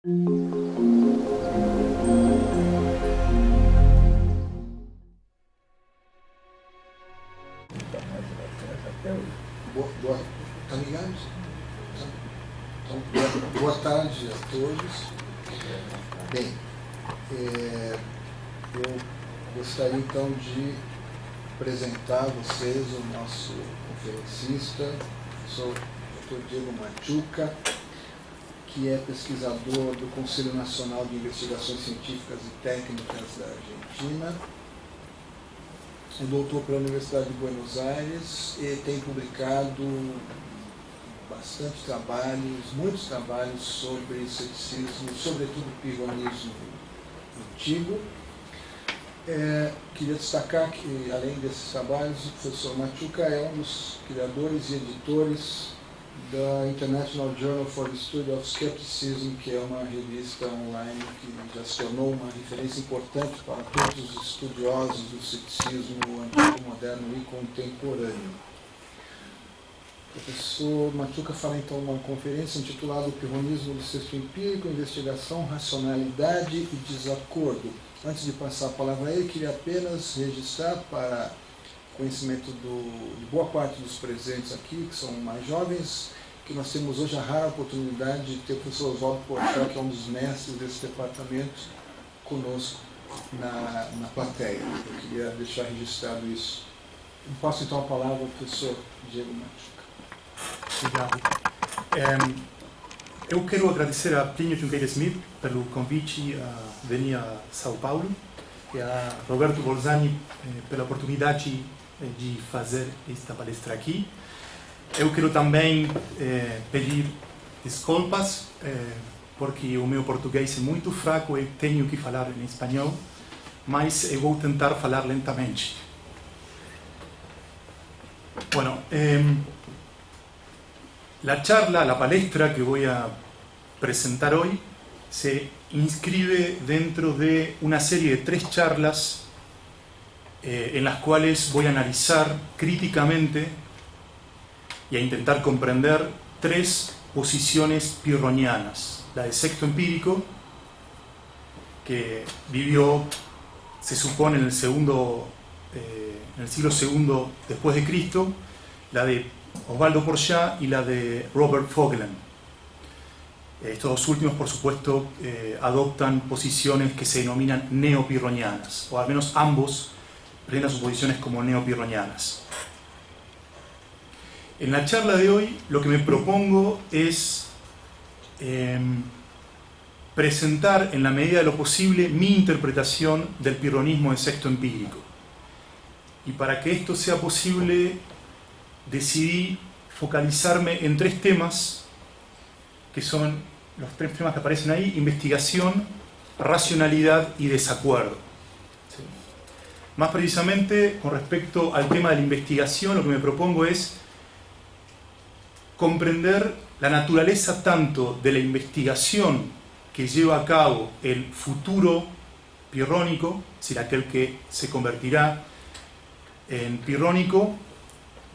Tá ligado? Então, boa tarde a todos. Bem, eu gostaria então de apresentar a vocês o nosso conferencista, sou o Dr. Diego Machuca, que é pesquisador do Conselho Nacional de Investigações Científicas e Técnicas da Argentina, é doutor pela Universidade de Buenos Aires e tem publicado bastante trabalhos, muitos trabalhos sobre ceticismo, sobretudo pirronismo antigo. Queria destacar que, além desses trabalhos, o professor Machuca é um dos criadores e editores da International Journal for the Study of Skepticism, que é uma revista online que já se tornou uma referência importante para todos os estudiosos do ceticismo antigo, moderno e contemporâneo. O professor Machuca fala então numa conferência intitulada O Pirronismo do Sexto Empírico, Investigação, Racionalidade e Desacordo. Antes de passar a palavra a ele, queria apenas registrar para conhecimento de boa parte dos presentes aqui, que são mais jovens, que nós temos hoje a rara oportunidade de ter o professor Oswaldo Porchat, que é um dos mestres desse departamento, conosco na plateia. Eu queria deixar registrado isso. Eu passo então a palavra ao professor Diego Machuca. Obrigado. Eu quero agradecer a Plínio Junqueira Smith pelo convite a venir a São Paulo e a Roberto Bolzani pela oportunidade de fazer esta palestra aqui. Eu quero também pedir desculpas porque o meu português é muito fraco e tenho que falar em espanhol, mas eu vou tentar falar lentamente. Bueno, la palestra que voy a presentar hoy se inscribe dentro de una serie de 3 charlas en las cuales voy a analizar críticamente y a intentar comprender 3 posiciones pirronianas. La del sexto empírico, que vivió, se supone, en el siglo II después de Cristo, la de Oswaldo Porchat y la de Robert Voegelin. Estos dos últimos, por supuesto, adoptan posiciones que se denominan neopirronianas, o al menos ambos presentan sus posiciones como neopirronianas. En la charla de hoy lo que me propongo es presentar en la medida de lo posible mi interpretación del pirronismo de sexto empírico. Y para que esto sea posible decidí focalizarme en 3 temas, que son los 3 temas que aparecen ahí: investigación, racionalidad y desacuerdo. ¿Sí? Más precisamente, con respecto al tema de la investigación, lo que me propongo es comprender la naturaleza tanto de la investigación que lleva a cabo el futuro pirrónico, es decir, aquel que se convertirá en pirrónico,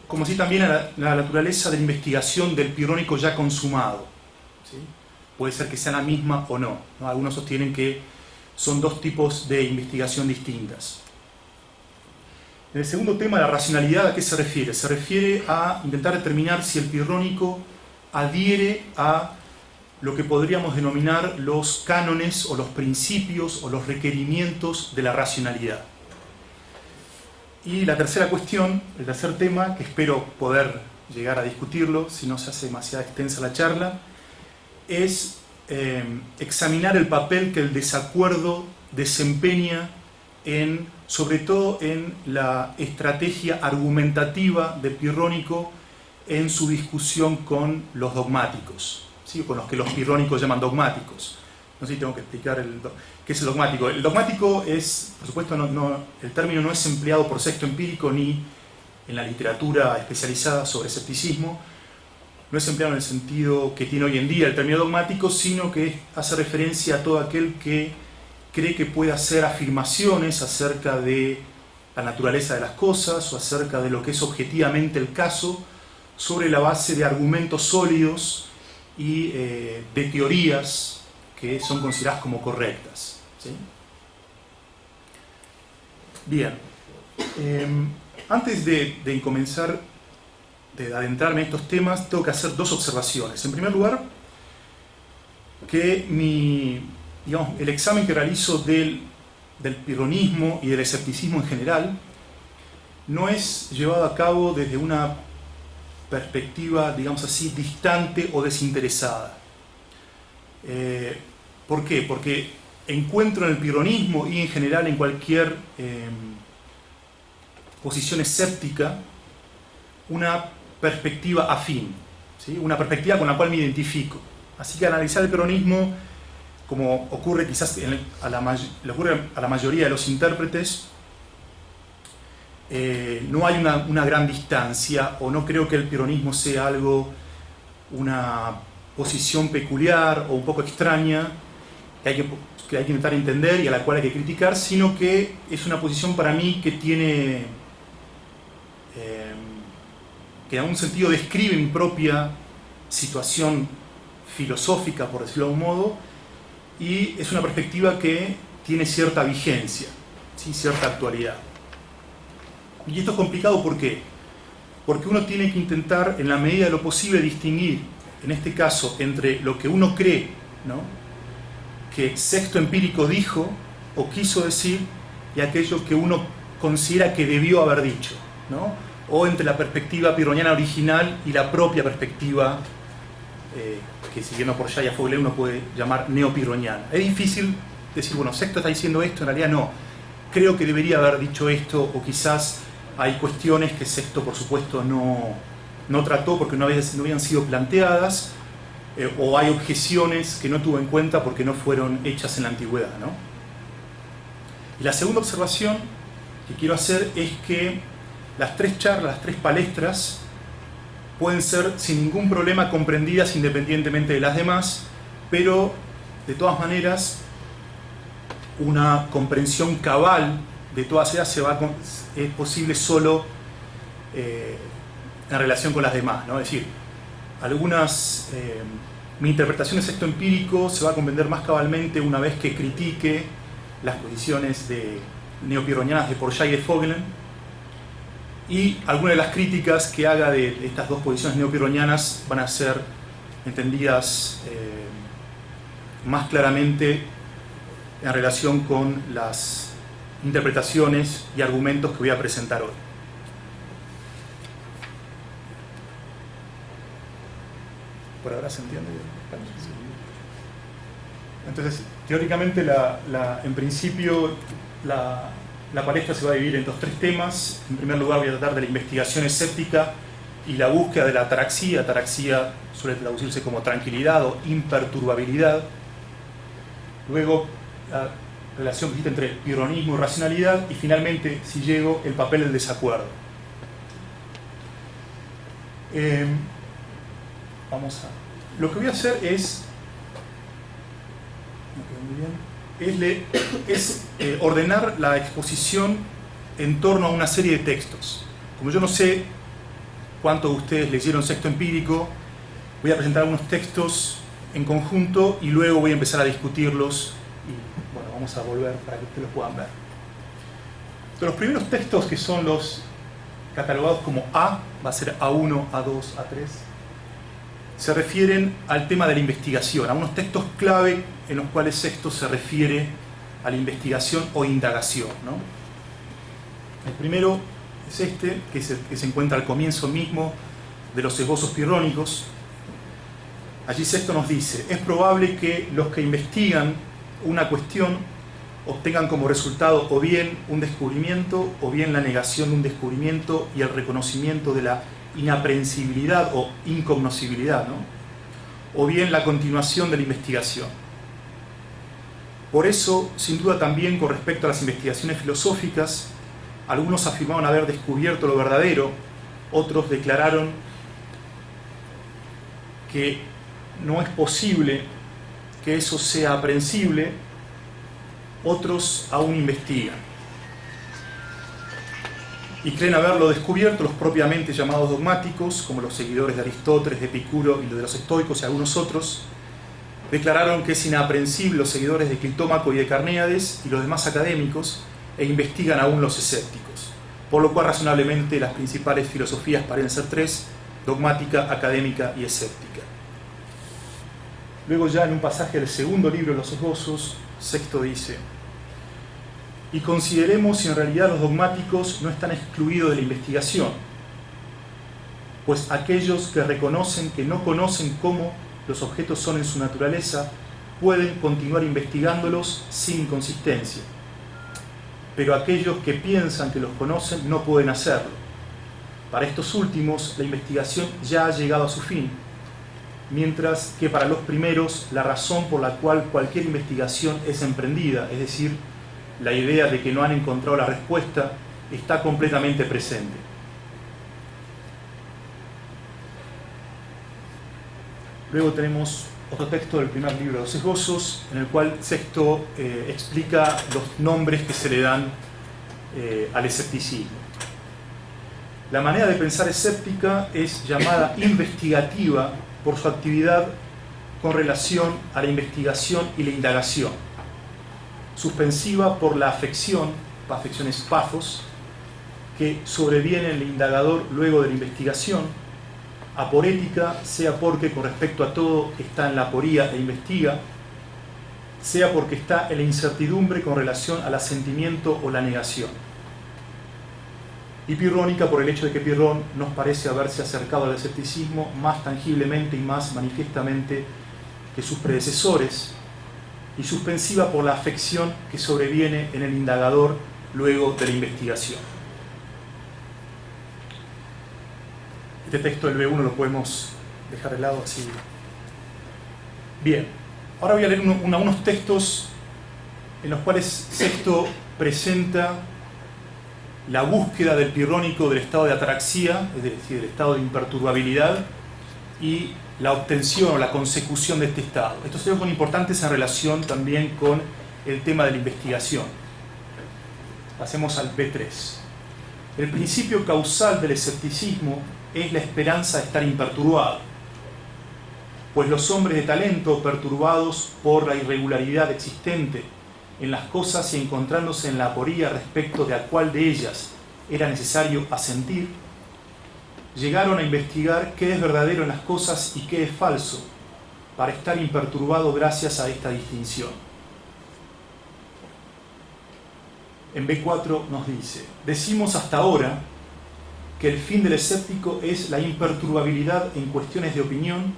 como así también la naturaleza de la investigación del pirrónico ya consumado. ¿Sí? Puede ser que sea la misma o no, ¿no? Algunos sostienen que son 2 tipos de investigación distintas. En el segundo tema, la racionalidad, ¿a qué se refiere? Se refiere a intentar determinar si el pirrónico adhiere a lo que podríamos denominar los cánones o los principios o los requerimientos de la racionalidad. Y la tercera cuestión, el tercer tema, que espero poder llegar a discutirlo si no se hace demasiado extensa la charla, es examinar el papel que el desacuerdo desempeña sobre todo en la estrategia argumentativa del pirrónico en su discusión con los dogmáticos, ¿sí? Con los que los pirrónicos llaman dogmáticos. No sé si tengo que explicar qué es el dogmático. El dogmático es, por supuesto, el término no es empleado por sexto empírico ni en la literatura especializada sobre escepticismo. No es empleado en el sentido que tiene hoy en día el término dogmático, sino que hace referencia a todo aquel que cree que puede hacer afirmaciones acerca de la naturaleza de las cosas o acerca de lo que es objetivamente el caso sobre la base de argumentos sólidos y de teorías que son consideradas como correctas, ¿sí? Bien, antes de comenzar, de adentrarme en estos temas, tengo que hacer dos observaciones. En primer lugar, que el examen que realizo del pirronismo y del escepticismo en general no es llevado a cabo desde una perspectiva, digamos así, distante o desinteresada. ¿Por qué? Porque encuentro en el pirronismo y en general en cualquier posición escéptica una perspectiva afín, ¿sí? Una perspectiva con la cual me identifico. Así que analizar el peronismo, como ocurre quizás le ocurre a la mayoría de los intérpretes, no hay una gran distancia, o no creo que el peronismo sea una posición peculiar o un poco extraña que hay que intentar entender y a la cual hay que criticar, sino que es una posición para mí que tiene, que en algún sentido describe mi propia situación filosófica, por decirlo de algún modo, y es una perspectiva que tiene cierta vigencia, ¿sí? Cierta actualidad. Y esto es complicado, ¿por qué? Porque uno tiene que intentar, en la medida de lo posible, distinguir, en este caso, entre lo que uno cree, ¿no?, que Sexto Empírico dijo o quiso decir, y aquello que uno considera que debió haber dicho, ¿no? O entre la perspectiva pirroniana original y la propia perspectiva que, siguiendo por Jaya Fogler, uno puede llamar neopirroniana. Es difícil decir, bueno, Sexto está diciendo esto, en realidad no. Creo que debería haber dicho esto, o quizás hay cuestiones que Sexto, por supuesto, no trató porque no habían sido planteadas, o hay objeciones que no tuvo en cuenta porque no fueron hechas en la antigüedad, ¿no? Y la segunda observación que quiero hacer es que las tres charlas, las tres palestras, pueden ser sin ningún problema comprendidas independientemente de las demás, pero de todas maneras una comprensión cabal de todas ellas es posible solo en relación con las demás, ¿no? Es decir, mi interpretación de Sexto Empírico se va a comprender más cabalmente una vez que critique las posiciones neopirronianas de Porchat y de Vogelen, y algunas de las críticas que haga de estas dos posiciones neopirronianas van a ser entendidas más claramente en relación con las interpretaciones y argumentos que voy a presentar hoy. ¿Por ahora se entiende? Entonces, teóricamente, en principio, la palestra se va a dividir en estos tres temas. En primer lugar, voy a tratar de la investigación escéptica y la búsqueda de la ataraxia. Ataraxia suele traducirse como tranquilidad o imperturbabilidad. Luego, la relación que existe entre pirronismo y racionalidad. Y finalmente, si llego, el papel del desacuerdo. Lo que voy a hacer es ordenar la exposición en torno a una serie de textos. Como yo no sé cuántos de ustedes leyeron Sexto Empírico, voy a presentar algunos textos en conjunto y luego voy a empezar a discutirlos y, bueno, vamos a volver para que ustedes los puedan ver. Entonces, los primeros textos, que son los catalogados como A, va a ser A1, A2, A3, se refieren al tema de la investigación, a unos textos clave en los cuales Sexto se refiere a la investigación o indagación, ¿no? El primero es este, que se encuentra al comienzo mismo de los esbozos pirrónicos. Allí Sexto nos dice: es probable que los que investigan una cuestión obtengan como resultado o bien un descubrimiento o bien la negación de un descubrimiento y el reconocimiento de la inaprehensibilidad o incognoscibilidad, ¿no? O bien la continuación de la investigación. Por eso, sin duda también con respecto a las investigaciones filosóficas, algunos afirmaron haber descubierto lo verdadero, otros declararon que no es posible que eso sea aprehensible, otros aún investigan y creen haberlo descubierto, los propiamente llamados dogmáticos, como los seguidores de Aristóteles, de Epicuro y de los estoicos y algunos otros, declararon que es inaprehensible los seguidores de Clitómaco y de Carnéades y los demás académicos, e investigan aún los escépticos, por lo cual razonablemente las principales filosofías parecen ser tres: dogmática, académica y escéptica. Luego, ya en un pasaje del segundo libro de los Esbozos, Sexto dice: y consideremos si en realidad los dogmáticos no están excluidos de la investigación, pues aquellos que reconocen que no conocen cómo los objetos son en su naturaleza pueden continuar investigándolos sin inconsistencia, pero aquellos que piensan que los conocen no pueden hacerlo. Para estos últimos la investigación ya ha llegado a su fin, mientras que para los primeros la razón por la cual cualquier investigación es emprendida, es decir, la idea de que no han encontrado la respuesta, está completamente presente. Luego tenemos otro texto del primer libro de los Esbozos, en el cual Sexto explica los nombres que se le dan al escepticismo. La manera de pensar escéptica es llamada investigativa por su actividad con relación a la investigación y la indagación, suspensiva por la afección es pathos, que sobreviene en el indagador luego de la investigación, aporética, sea porque con respecto a todo está en la aporía e investiga, sea porque está en la incertidumbre con relación al asentimiento o la negación, y pirrónica por el hecho de que Pirrón nos parece haberse acercado al escepticismo más tangiblemente y más manifiestamente que sus predecesores, y suspensiva por la afección que sobreviene en el indagador luego de la investigación. Este texto del B1 lo podemos dejar de lado así. Bien, ahora voy a leer unos textos en los cuales Sexto presenta la búsqueda del pirrónico del estado de ataraxia, es decir, del estado de imperturbabilidad, y la obtención o la consecución de este estado. Estos textos son importantes en relación también con el tema de la investigación. Pasemos al B3. El principio causal del escepticismo es la esperanza de estar imperturbado, pues los hombres de talento, perturbados por la irregularidad existente en las cosas y encontrándose en la aporía respecto de a cuál de ellas era necesario asentir, llegaron a investigar qué es verdadero en las cosas y qué es falso, para estar imperturbado gracias a esta distinción. En B4 nos dice: decimos hasta ahora que el fin del escéptico es la imperturbabilidad en cuestiones de opinión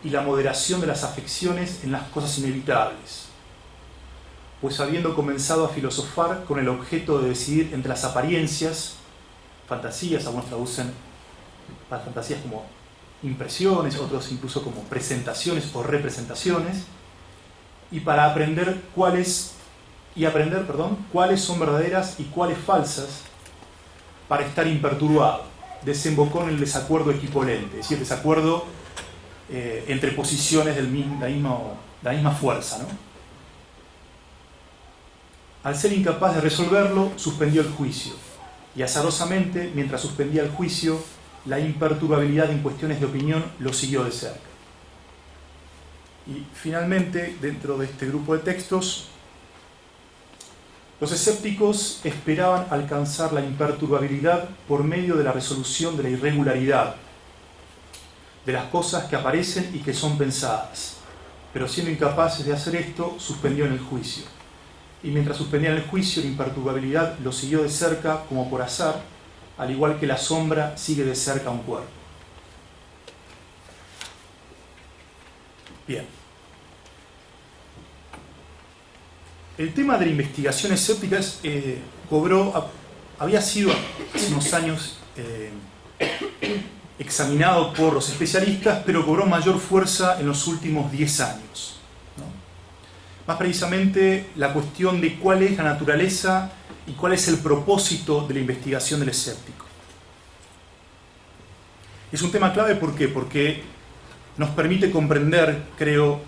y la moderación de las afecciones en las cosas inevitables, pues habiendo comenzado a filosofar con el objeto de decidir entre las apariencias, fantasías, algunos traducen las fantasías como impresiones, otros incluso como presentaciones o representaciones, y para aprender cuáles son verdaderas y cuáles falsas, para estar imperturbado, desembocó en el desacuerdo equipolente, es decir, el desacuerdo entre posiciones de la misma fuerza, ¿no? Al ser incapaz de resolverlo, suspendió el juicio, y azarosamente, mientras suspendía el juicio, la imperturbabilidad en cuestiones de opinión lo siguió de cerca. Y finalmente, dentro de este grupo de textos, los escépticos esperaban alcanzar la imperturbabilidad por medio de la resolución de la irregularidad de las cosas que aparecen y que son pensadas, pero siendo incapaces de hacer esto, suspendió en el juicio. Y mientras suspendía en el juicio, la imperturbabilidad lo siguió de cerca como por azar, al igual que la sombra sigue de cerca a un cuerpo. Bien. El tema de la investigación escéptica había sido hace unos años examinado por los especialistas, pero cobró mayor fuerza en los últimos 10 años, ¿no? Más precisamente la cuestión de cuál es la naturaleza y cuál es el propósito de la investigación del escéptico. Es un tema clave, ¿por qué? Porque nos permite comprender, creo,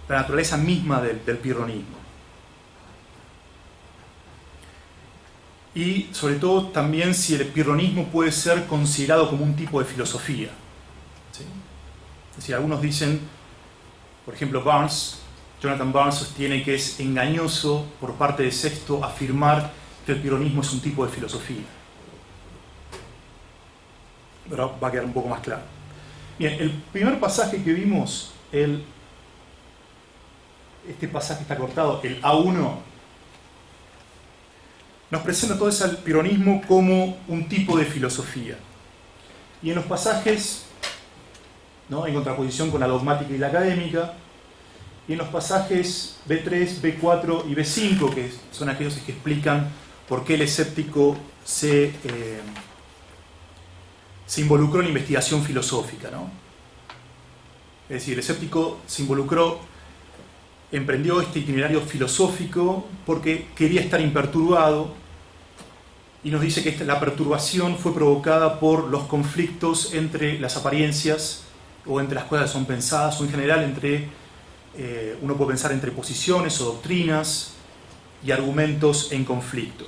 la naturaleza misma del pirronismo. Y sobre todo también si el pirronismo puede ser considerado como un tipo de filosofía, ¿sí? Es decir, algunos dicen Por ejemplo, Jonathan Barnes sostiene que es engañoso por parte de Sexto afirmar que el pirronismo es un tipo de filosofía. Pero va a quedar un poco más claro. Bien, el primer pasaje que vimos, este pasaje está cortado, el A1, nos presenta todo ese pirronismo como un tipo de filosofía. Y en los pasajes, ¿no?, en contraposición con la dogmática y la académica, y en los pasajes B3, B4 y B5, que son aquellos que explican por qué el escéptico se involucró en la investigación filosófica, ¿no? Es decir, el escéptico se involucró, emprendió este itinerario filosófico porque quería estar imperturbado, y nos dice que la perturbación fue provocada por los conflictos entre las apariencias o entre las cosas que son pensadas, o en general entre, uno puede pensar entre posiciones o doctrinas y argumentos en conflicto.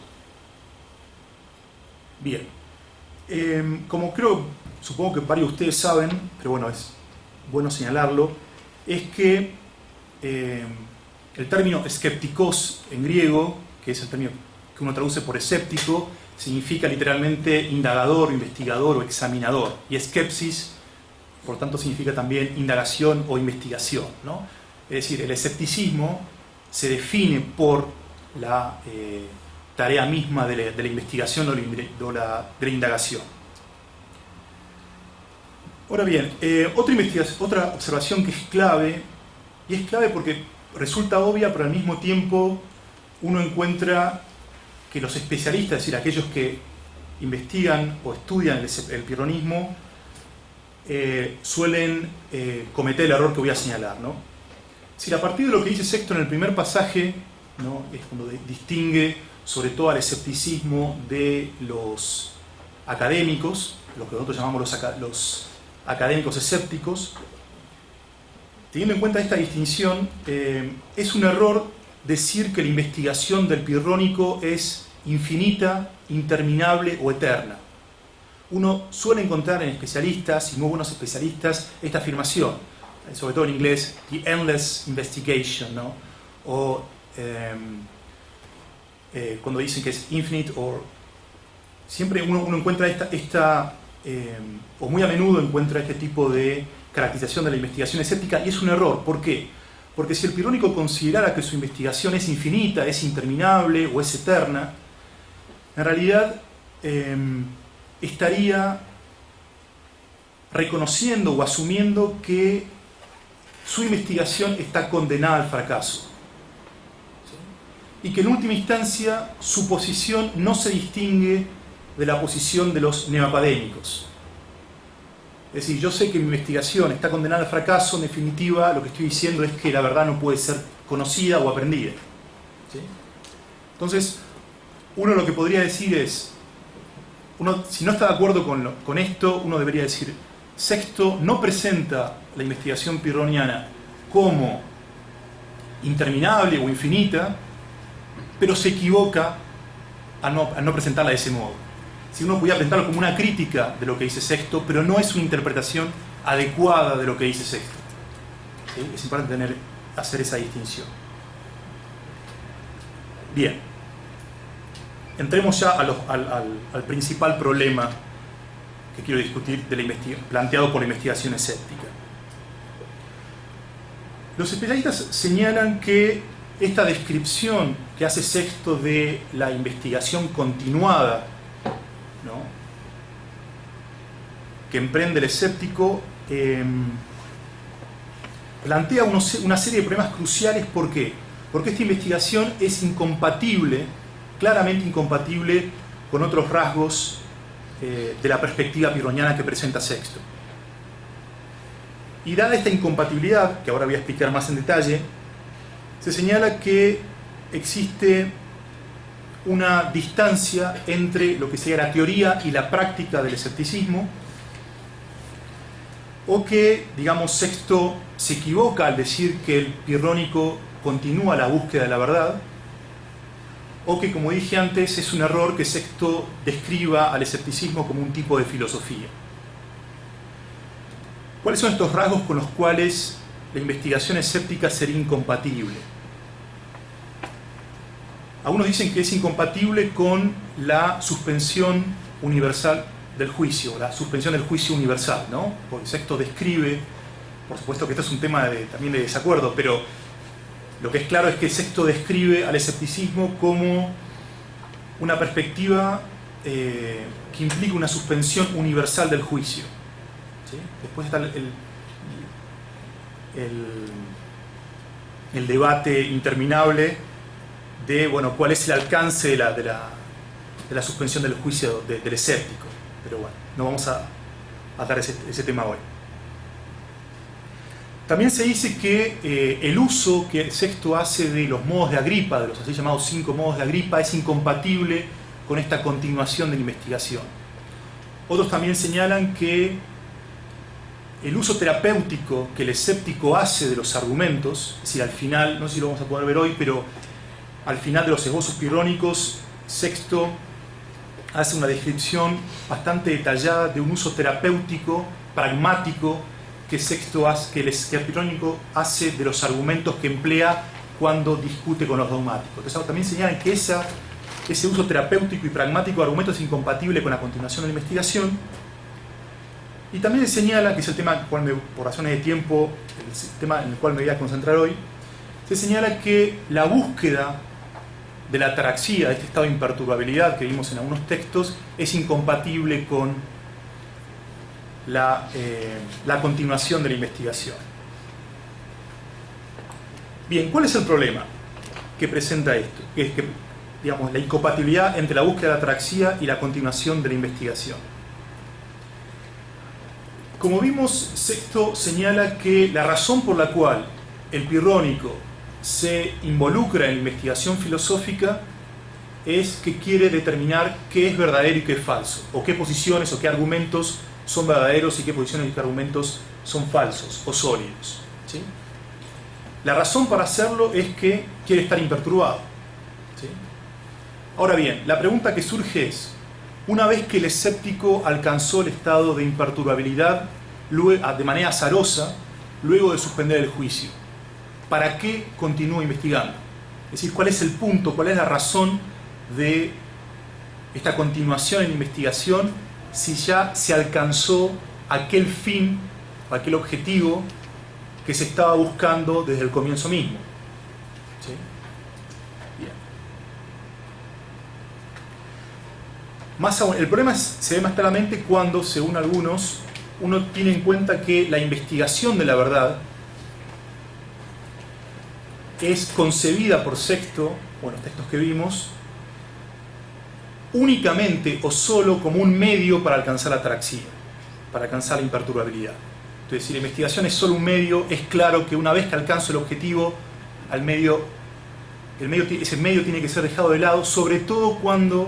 Bien, como supongo que varios de ustedes saben, pero bueno, es bueno señalarlo, es que el término skeptikos en griego, que es el término que uno traduce por escéptico, significa literalmente indagador, investigador o examinador, y skepsis, por tanto, significa también indagación o investigación, ¿no? Es decir, el escepticismo se define por la tarea misma de la investigación o de la indagación. Ahora bien, otra observación que es clave, y es clave porque resulta obvia, pero al mismo tiempo uno encuentra que los especialistas, es decir, aquellos que investigan o estudian el pirronismo, suelen cometer el error que voy a señalar, ¿no? Es decir, a partir de lo que dice Sexto en el primer pasaje, ¿no?, es cuando distingue sobre todo al escepticismo de los académicos, lo que nosotros llamamos los académicos escépticos. Teniendo en cuenta esta distinción, es un error decir que la investigación del pirrónico es infinita, interminable o eterna. Uno suele encontrar en especialistas, y muy buenos especialistas, esta afirmación, sobre todo en inglés, the endless investigation, ¿no? O cuando dicen que es infinite, o siempre uno encuentra o muy a menudo encuentra este tipo de caracterización de la investigación escéptica, y es un error. ¿Por qué? Porque si el pirrónico considerara que su investigación es infinita, es interminable o es eterna, en realidad estaría reconociendo o asumiendo que su investigación está condenada al fracaso, ¿sí?, y que en última instancia su posición no se distingue de la posición de los neoacadémicos. Es decir, yo sé que mi investigación está condenada al fracaso, en definitiva lo que estoy diciendo es que la verdad no puede ser conocida o aprendida, ¿sí? Entonces, uno lo que podría decir es, si no está de acuerdo con esto, uno debería decir, Sexto no presenta la investigación pirroniana como interminable o infinita, pero se equivoca a no presentarla de ese modo. Si uno podía presentarlo como una crítica de lo que dice Sexto, pero no es una interpretación adecuada de lo que dice Sexto, ¿sí? Es importante hacer esa distinción. Bien, entremos ya al principal problema que quiero discutir planteado por la investigación escéptica. Los especialistas señalan que esta descripción que hace Sexto de la investigación continuada, ¿no?, que emprende el escéptico, plantea una serie de problemas cruciales. ¿Por qué? Porque esta investigación es incompatible, claramente incompatible con otros rasgos de la perspectiva pirroniana que presenta Sexto. Y dada esta incompatibilidad, que ahora voy a explicar más en detalle, se señala que existe una distancia entre lo que sería la teoría y la práctica del escepticismo, o que, digamos, Sexto se equivoca al decir que el pirrónico continúa la búsqueda de la verdad, o que, como dije antes, es un error que Sexto describa al escepticismo como un tipo de filosofía. ¿Cuáles son estos rasgos con los cuales la investigación escéptica sería incompatible. Algunos dicen que es incompatible con la suspensión universal del juicio, la suspensión del juicio universal, ¿no? Porque Sexto describe, por supuesto que esto es un tema también de desacuerdo, pero lo que es claro es que Sexto describe al escepticismo como una perspectiva que implica una suspensión universal del juicio. ¿Sí? Después está el debate interminable de, bueno, cuál es el alcance de la suspensión del juicio del escéptico. Pero bueno, no vamos a dar ese tema hoy. También se dice que el uso que Sexto hace de los modos de Agripa, de los así llamados 5 modos de Agripa, es incompatible con esta continuación de la investigación. Otros también señalan que el uso terapéutico que el escéptico hace de los argumentos, es decir, al final, no sé si lo vamos a poder ver hoy, pero al final de los esbozos pirrónicos, Sexto hace una descripción bastante detallada de un uso terapéutico, pragmático, que el pirrónico hace de los argumentos que emplea cuando discute con los dogmáticos. Entonces también señalan que ese uso terapéutico y pragmático de argumentos es incompatible con la continuación de la investigación. Y también se señala, que es el tema por razones de tiempo, el tema en el cual me voy a concentrar hoy, se señala que la búsqueda de la ataraxia, de este estado de imperturbabilidad que vimos en algunos textos, es incompatible con la continuación de la investigación. Bien, ¿cuál es el problema que presenta esto? Es que, digamos, la incompatibilidad entre la búsqueda de la ataraxia y la continuación de la investigación. Como vimos, Sexto señala que la razón por la cual el pirrónico se involucra en la investigación filosófica es que quiere determinar qué es verdadero y qué es falso, o qué posiciones o qué argumentos son verdaderos y qué posiciones y qué argumentos son falsos o sólidos. ¿Sí? La razón para hacerlo es que quiere estar imperturbado. ¿Sí? Ahora bien, la pregunta que surge es, una vez que el escéptico alcanzó el estado de imperturbabilidad de manera azarosa, luego de suspender el juicio, ¿para qué continúa investigando? Es decir, ¿cuál es el punto, cuál es la razón de esta continuación en la investigación si ya se alcanzó aquel fin, aquel objetivo que se estaba buscando desde el comienzo mismo? ¿Sí? Bien. Más aún, el problema se ve más claramente cuando, según algunos, uno tiene en cuenta que la investigación de la verdad es concebida por Sexto, bueno, los textos que vimos, únicamente o solo como un medio para alcanzar la ataraxia, para alcanzar la imperturbabilidad. Entonces, si la investigación es solo un medio, es claro que una vez que alcanzo el objetivo, ese medio tiene que ser dejado de lado, sobre todo cuando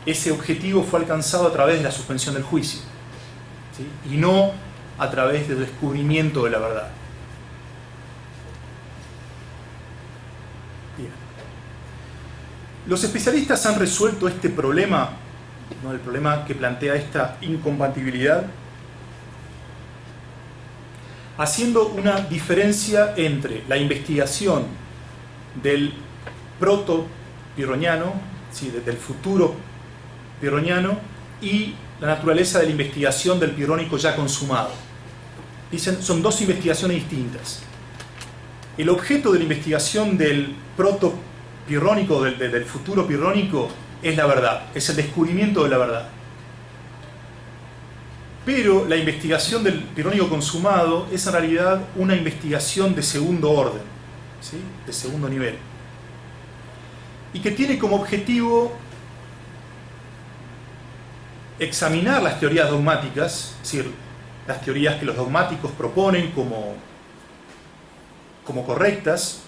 ese objetivo fue alcanzado a través de la suspensión del juicio, ¿sí? Y no a través del descubrimiento de la verdad. Bien. Los especialistas han resuelto este problema, ¿no? El problema que plantea esta incompatibilidad, haciendo una diferencia entre la investigación del proto-pirroniano, ¿sí? Del futuro pirroniano, y la naturaleza de la investigación del pirrónico ya consumado. Dicen, son dos investigaciones distintas. El objeto de la investigación del proto-pirrónico, del futuro pirrónico, es la verdad, es el descubrimiento de la verdad. Pero la investigación del pirrónico consumado es en realidad una investigación de segundo orden, ¿sí? De segundo nivel, y que tiene como objetivo examinar las teorías dogmáticas, es decir, las teorías que los dogmáticos proponen como correctas,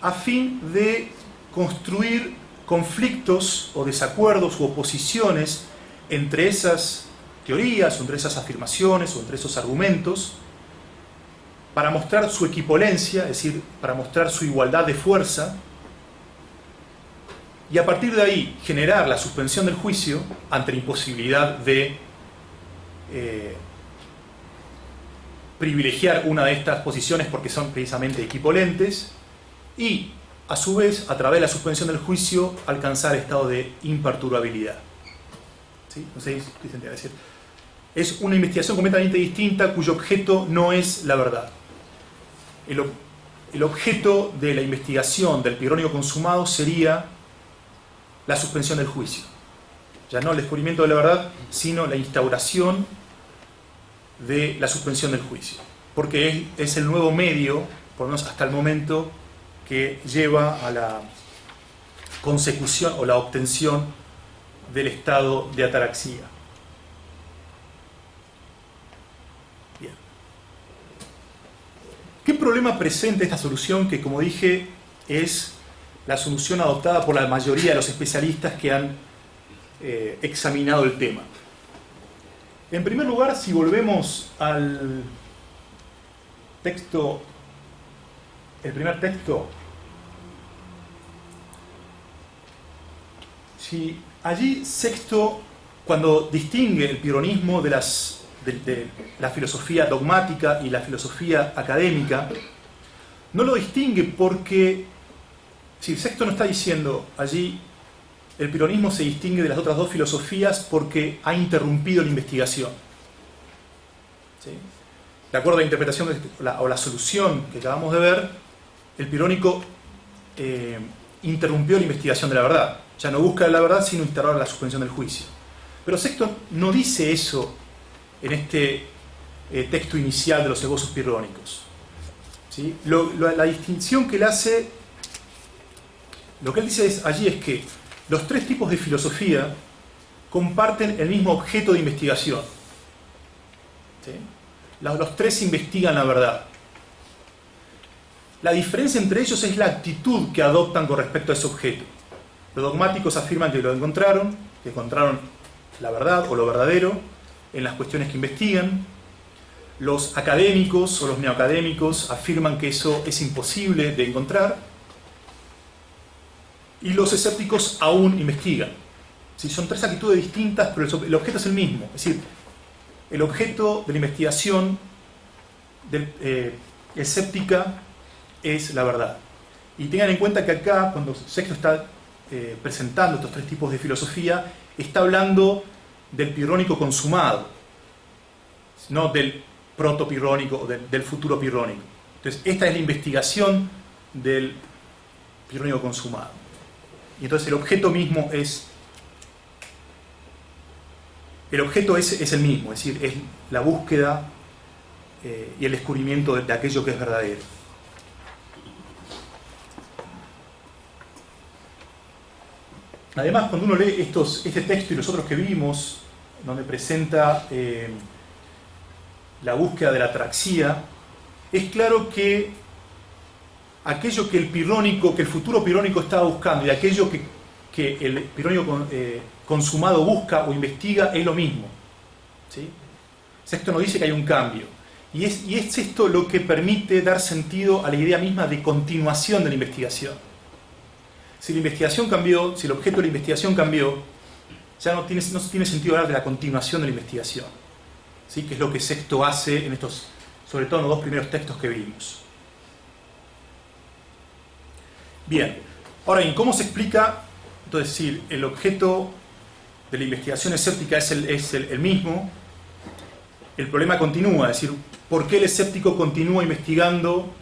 a fin de construir conflictos o desacuerdos u oposiciones entre esas teorías, o entre esas afirmaciones, o entre esos argumentos, para mostrar su equipolencia, es decir, para mostrar su igualdad de fuerza, y a partir de ahí generar la suspensión del juicio ante la imposibilidad de privilegiar una de estas posiciones porque son precisamente equipolentes y, a su vez, a través de la suspensión del juicio, alcanzar el estado de imperturbabilidad. ¿Sí? No sé si se entiende. Es decir, es una investigación completamente distinta cuyo objeto no es la verdad. El objeto de la investigación del pirrónico consumado sería la suspensión del juicio. Ya no el descubrimiento de la verdad, sino la instauración de la suspensión del juicio. Porque es el nuevo medio, por lo menos hasta el momento, que lleva a la consecución o la obtención del estado de ataraxia. Bien. ¿Qué problema presenta esta solución que, como dije, es la solución adoptada por la mayoría de los especialistas que han examinado el tema? En primer lugar, si volvemos al texto, el primer texto, si allí Sexto, cuando distingue el pirronismo de la filosofía dogmática y la filosofía académica, no lo distingue porque, si Sexto no está diciendo allí el pirronismo se distingue de las otras dos filosofías porque ha interrumpido la investigación. ¿Sí? De acuerdo a la interpretación o la solución que acabamos de ver, el pirrónico interrumpió la investigación de la verdad. Ya no busca la verdad, sino instaurar la suspensión del juicio. Pero Sexto no dice eso en este texto inicial de los esbozos pirrónicos. ¿Sí? La distinción que él hace, lo que él dice allí es que los tres tipos de filosofía comparten el mismo objeto de investigación. ¿Sí? Los tres investigan la verdad. La diferencia entre ellos es la actitud que adoptan con respecto a ese objeto. Los dogmáticos afirman que encontraron la verdad o lo verdadero en las cuestiones que investigan. Los académicos o los neoacadémicos afirman que eso es imposible de encontrar. Y los escépticos aún investigan. ¿Sí? Son tres actitudes distintas, pero el objeto es el mismo. Es decir, el objeto de la investigación escéptica es la verdad. Y tengan en cuenta que acá, cuando Sexto está presentando estos tres tipos de filosofía, está hablando del pirrónico consumado, no del protopirrónico o del futuro pirrónico. Entonces, esta es la investigación del pirrónico consumado. Y entonces el objeto mismo es el mismo, es decir, es la búsqueda y el descubrimiento de aquello que es verdadero. Además, cuando uno lee este texto y los otros que vimos, donde presenta la búsqueda de la atraxia, es claro que aquello que el futuro pirrónico estaba buscando y aquello que el pirrónico consumado busca o investiga es lo mismo. ¿Sí? Sexto nos dice que hay un cambio. Y es esto lo que permite dar sentido a la idea misma de continuación de la investigación. Si la investigación cambió, si el objeto de la investigación cambió, ya no tiene sentido hablar de la continuación de la investigación. ¿Sí? Que es lo que Sexto hace en estos, sobre todo en los dos primeros textos que vimos. Bien, ahora bien, ¿cómo se explica? Entonces, si el objeto de la investigación escéptica es el mismo, el problema continúa, es decir, ¿por qué el escéptico continúa investigando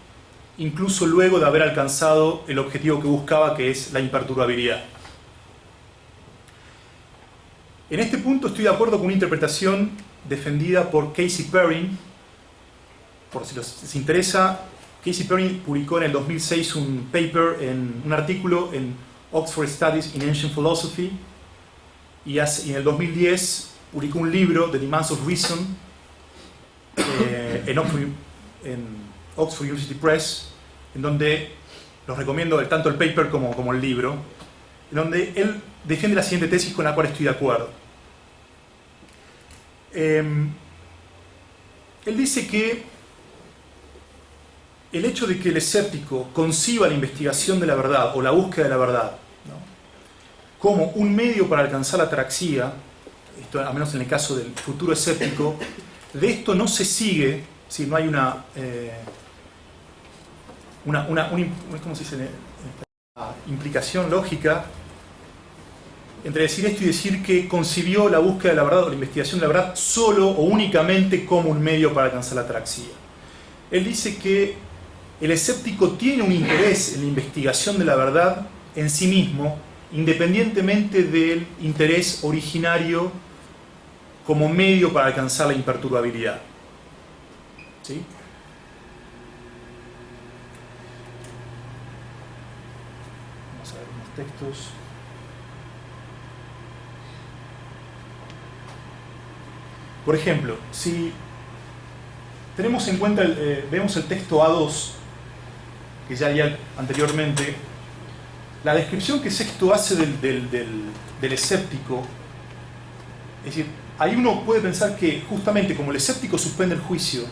incluso luego de haber alcanzado el objetivo que buscaba, que es la imperturbabilidad? En este punto estoy de acuerdo con una interpretación defendida por Casey Perrin. Por si les interesa, Casey Perrin publicó en el 2006 un artículo en Oxford Studies in Ancient Philosophy, y en el 2010 publicó un libro, The Demands of Reason, en Oxford University Press, en donde los recomiendo tanto el paper como el libro, en donde él defiende la siguiente tesis con la cual estoy de acuerdo. Él dice que el hecho de que el escéptico conciba la investigación de la verdad o la búsqueda de la verdad, ¿no?, como un medio para alcanzar la ataraxia, esto al menos en el caso del futuro escéptico, de esto no se sigue ¿sí? No hay ¿cómo se dice? Implicación lógica entre decir esto y decir que concibió la búsqueda de la verdad o la investigación de la verdad solo o únicamente como un medio para alcanzar la ataraxia. Él dice que el escéptico tiene un interés en la investigación de la verdad en sí mismo, independientemente del interés originario como medio para alcanzar la imperturbabilidad. ¿Sí? Vamos a ver unos textos. Por ejemplo, si tenemos en cuenta, vemos el texto A2, que ya había anteriormente, la descripción que Sexto hace del escéptico, es decir, ahí uno puede pensar que justamente como el escéptico suspende el juicio,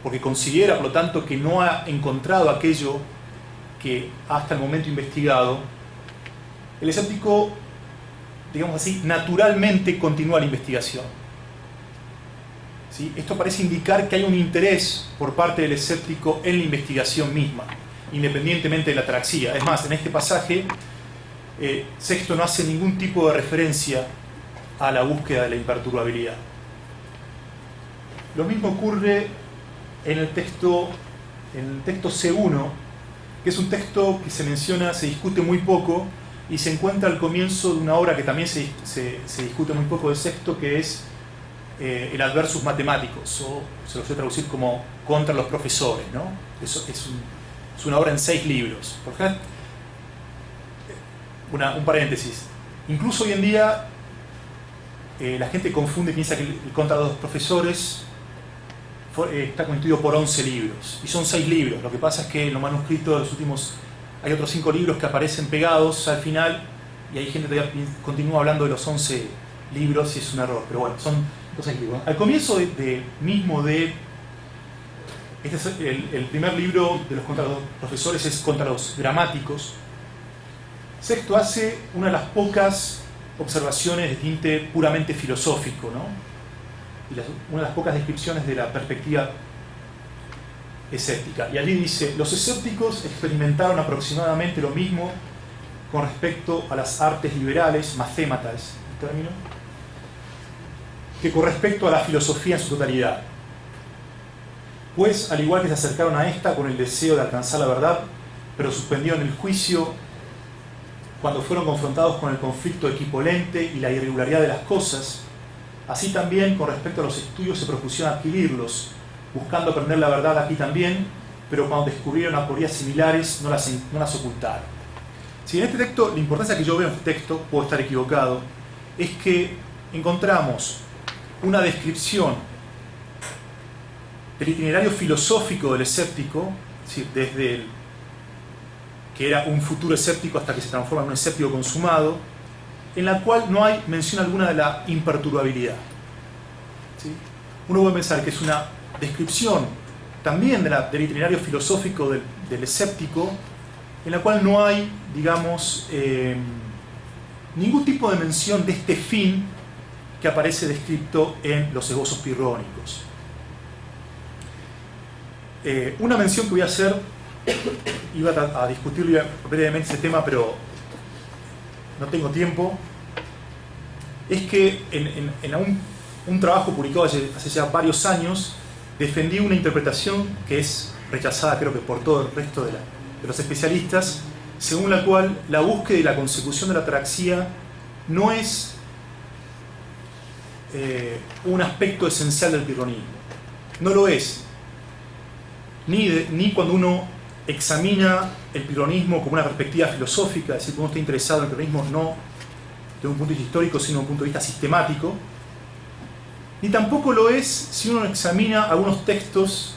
porque considera, por lo tanto, que no ha encontrado aquello que hasta el momento investigado, el escéptico, digamos así, naturalmente continúa la investigación. ¿Sí? Esto parece indicar que hay un interés por parte del escéptico en la investigación misma, independientemente de la ataraxia. Es más, en este pasaje, Sexto no hace ningún tipo de referencia a la búsqueda de la imperturbabilidad. Lo mismo ocurre en el texto C1, que es un texto que se menciona, se discute muy poco, y se encuentra al comienzo de una obra que también se discute muy poco de Sexto, que es el Adversus Mathematicus, o se lo suele traducir como Contra los profesores, ¿no? Es una obra en 6 libros. Por ejemplo, un paréntesis. Incluso hoy en día la gente confunde y piensa que el Contra los profesores está constituido por 11 libros. Y son 6 libros. Lo que pasa es que en los manuscritos de los últimos hay otros 5 libros que aparecen pegados al final, y hay gente que todavía continúa hablando de los 11 libros y es un error. Pero bueno, son 6 libros. Al comienzo mismo de este es el primer libro de los Contra los profesores, es Contra los gramáticos. Sexto hace una de las pocas observaciones de tinte puramente filosófico, ¿no? Y una de las pocas descripciones de la perspectiva escéptica. Y allí dice: los escépticos experimentaron aproximadamente lo mismo con respecto a las artes liberales, mathematas, el término, que con respecto a la filosofía en su totalidad. Pues, al igual que se acercaron a esta con el deseo de alcanzar la verdad, pero suspendieron el juicio cuando fueron confrontados con el conflicto equipolente y la irregularidad de las cosas, así también con respecto a los estudios se propusieron adquirirlos, buscando aprender la verdad aquí también, pero cuando descubrieron aporías similares no las ocultaron. Si en este texto, la importancia que yo veo en este texto, puedo estar equivocado, es que encontramos una descripción del itinerario filosófico del escéptico, es decir, desde que era un futuro escéptico hasta que se transforma en un escéptico consumado, en la cual no hay mención alguna de la imperturbabilidad. ¿Sí? Uno puede pensar que es una descripción también del itinerario filosófico del escéptico, en la cual no hay, digamos, ningún tipo de mención de este fin que aparece descrito en los esbozos pirrónicos. Una mención que voy a hacer, iba a discutir brevemente ese tema, pero no tengo tiempo, es que en un trabajo publicado hace ya varios años, defendí una interpretación que es rechazada, creo que por todo el resto de los especialistas, según la cual la búsqueda y la consecución de la ataraxia no es un aspecto esencial del pirronismo. No lo es. Ni cuando uno examina el pirronismo como una perspectiva filosófica, es decir, que uno está interesado en el pirronismo no desde un punto de vista histórico, sino desde un punto de vista sistemático, ni tampoco lo es si uno examina algunos textos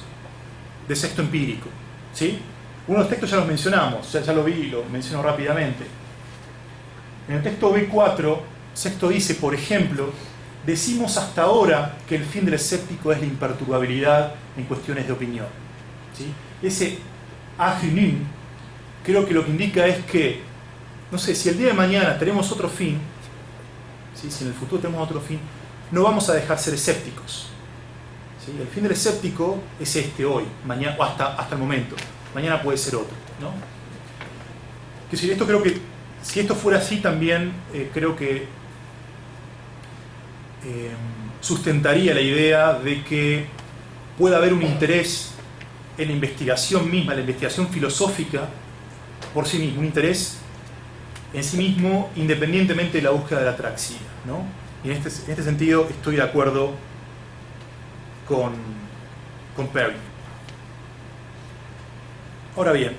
de Sexto empírico, ¿sí? Unos textos ya los mencionamos, ya lo vi y lo menciono rápidamente. En el texto B4, Sexto dice, por ejemplo, decimos hasta ahora que el fin del escéptico es la imperturbabilidad en cuestiones de opinión, ¿sí? Ese aginun, creo que lo que indica es que, no sé, si el día de mañana tenemos otro fin, ¿sí? Si en el futuro tenemos otro fin, no vamos a dejar ser escépticos, ¿sí? El fin del escéptico es este hoy, mañana, o hasta el momento. Mañana puede ser otro, ¿no? Que si esto creo que, si esto fuera así también, creo que sustentaría la idea de que pueda haber un interés en la investigación misma, la investigación filosófica por sí mismo, un interés en sí mismo independientemente de la búsqueda de la atraxia, ¿no? Y en este sentido estoy de acuerdo con Perry. Ahora bien,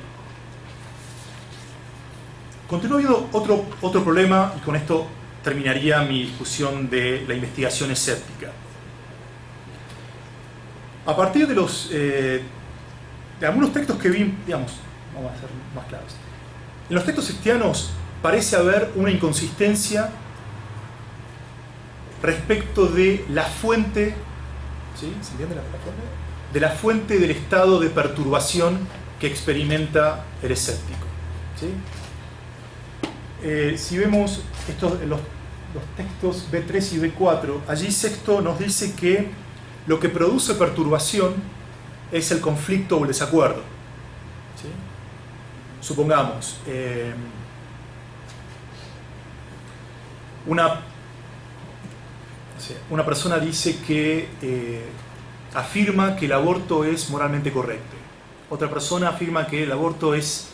continúo viendo otro problema, y con esto terminaría mi discusión de la investigación escéptica. A partir de algunos textos que vi, digamos, vamos a ser más claros. En los textos cristianos parece haber una inconsistencia respecto de la fuente, ¿sí? ¿Se entiende la fuente? De la fuente del estado de perturbación que experimenta el escéptico, ¿sí? Si vemos los textos B3 y B4, allí Sexto nos dice que lo que produce perturbación es el conflicto o el desacuerdo, ¿sí? Supongamos, una persona dice que afirma que el aborto es moralmente correcto. Otra persona afirma que el aborto es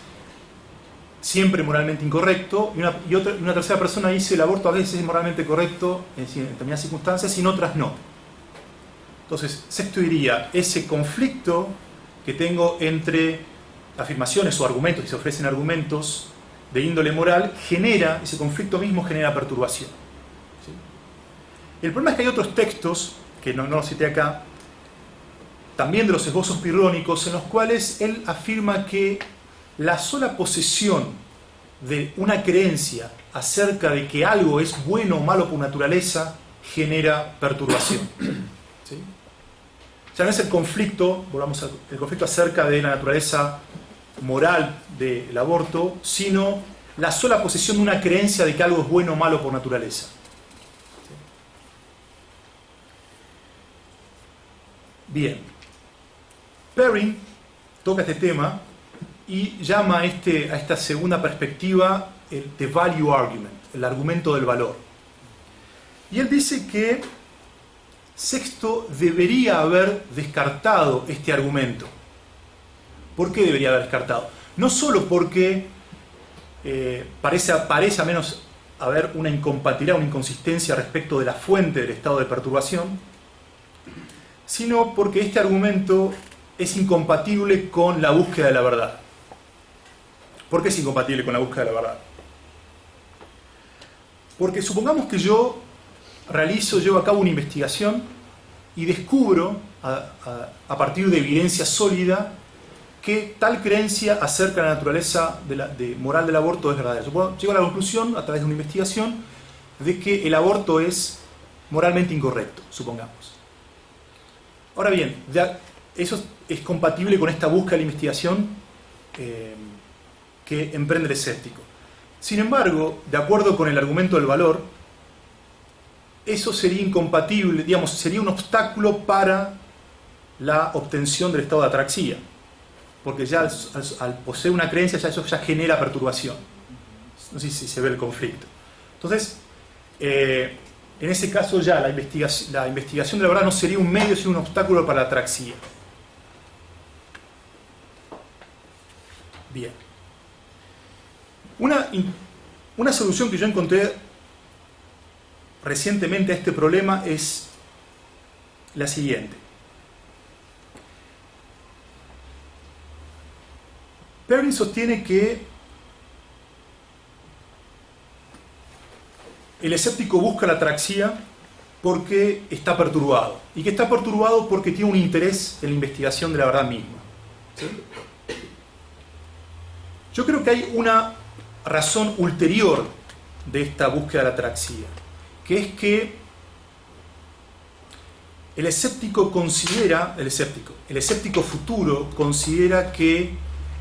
siempre moralmente incorrecto, y una tercera persona dice que el aborto a veces es moralmente correcto en determinadas circunstancias y en otras no. Entonces, Sexto diría, ese conflicto que tengo entre afirmaciones o argumentos, y se ofrecen argumentos de índole moral, ese conflicto mismo genera perturbación, ¿sí? El problema es que hay otros textos, que no los cité acá, también de los esbozos pirrónicos, en los cuales él afirma que la sola posesión de una creencia acerca de que algo es bueno o malo por naturaleza genera perturbación, ¿sí? Ya no es el conflicto, el conflicto acerca de la naturaleza moral del aborto, sino la sola posesión de una creencia de que algo es bueno o malo por naturaleza, ¿sí? Bien, Perrin toca este tema y llama a esta segunda perspectiva el the value argument, el argumento del valor. Y él dice que Sexto debería haber descartado este argumento. ¿Por qué debería haber descartado? No solo porque parece a menos haber una incompatibilidad, una inconsistencia respecto de la fuente del estado de perturbación, sino porque este argumento es incompatible con la búsqueda de la verdad. ¿Por qué es incompatible con la búsqueda de la verdad? Porque supongamos que yo llevo a cabo una investigación y descubro, a partir de evidencia sólida, que tal creencia acerca de la naturaleza moral del aborto es verdadera. Llego a la conclusión, a través de una investigación, de que el aborto es moralmente incorrecto, supongamos. Ahora bien, eso es compatible con esta búsqueda de la investigación que emprende el escéptico. Sin embargo, de acuerdo con el argumento del valor, eso sería incompatible, digamos, sería un obstáculo para la obtención del estado de atraxia, porque ya al poseer una creencia eso ya genera perturbación. No sé si se ve el conflicto. Entonces, en ese caso ya la investigación de la verdad no sería un medio, sino un obstáculo para la atraxia. Bien. Una solución que yo encontré recientemente a este problema es la siguiente. Perrin sostiene que el escéptico busca la atraxia porque está perturbado, y que está perturbado porque tiene un interés en la investigación de la verdad misma, ¿sí? Yo creo que hay una razón ulterior de esta búsqueda de la atraxia, que es que el escéptico futuro considera que